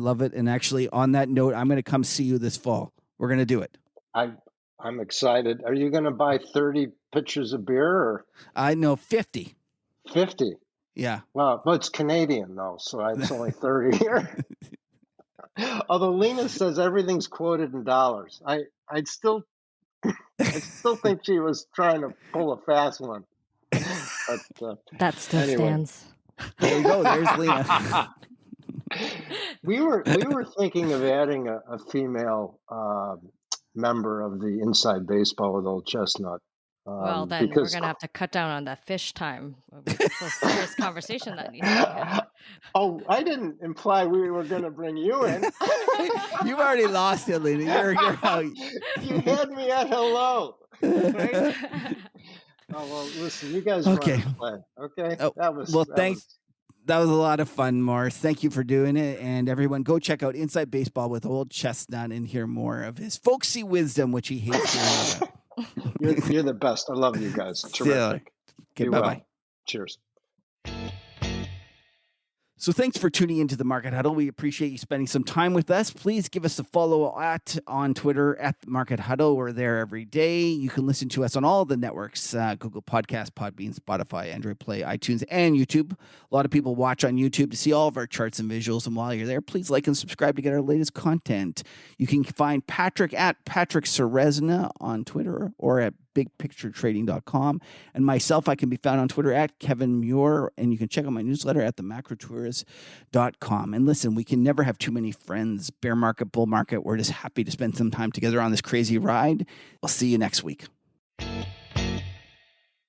love it. And actually, on that note, I'm going to come see you this fall. We're going to do it. I'm excited. Are you going to buy 30 pitchers of beer, or? I know 50. 50. Yeah. Well, but it's Canadian though, so it's only 30 here. Although Lena says everything's quoted in dollars, I still think she was trying to pull a fast one. But, that still stands. There you go. There's Lena. We were thinking of adding a female member of the Inside Baseball with Old Chestnut. Well, then we're going to have to cut down on that fish time. It's a serious conversation that needs to be had. Oh, I didn't imply we were going to bring you in. You've already lost it, Lena. You're out. You had me at hello. Right? Oh, well, listen, you guys run the play, okay? Thanks. That was a lot of fun, Morris. Thank you for doing it. And everyone, go check out Inside Baseball with Old Chestnut and hear more of his folksy wisdom, which he hates hearing about. You're the best. I love you guys. Terrific. Okay, bye-bye. Cheers. So thanks for tuning into the Market Huddle. We appreciate you spending some time with us. Please give us a follow on Twitter at Market Huddle. We're there every day. You can listen to us on all the networks, Google Podcasts, Podbean, Spotify, Android Play, iTunes, and YouTube. A lot of people watch on YouTube to see all of our charts and visuals. And while you're there, please like and subscribe to get our latest content. You can find Patrick at Patrick Ceresna on Twitter or at bigpicturetrading.com. And myself, I can be found on Twitter at Kevin Muir, and you can check out my newsletter at themacrotourist.com. And listen, we can never have too many friends. Bear market, bull market, we're just happy to spend some time together on this crazy ride. We'll see you next week.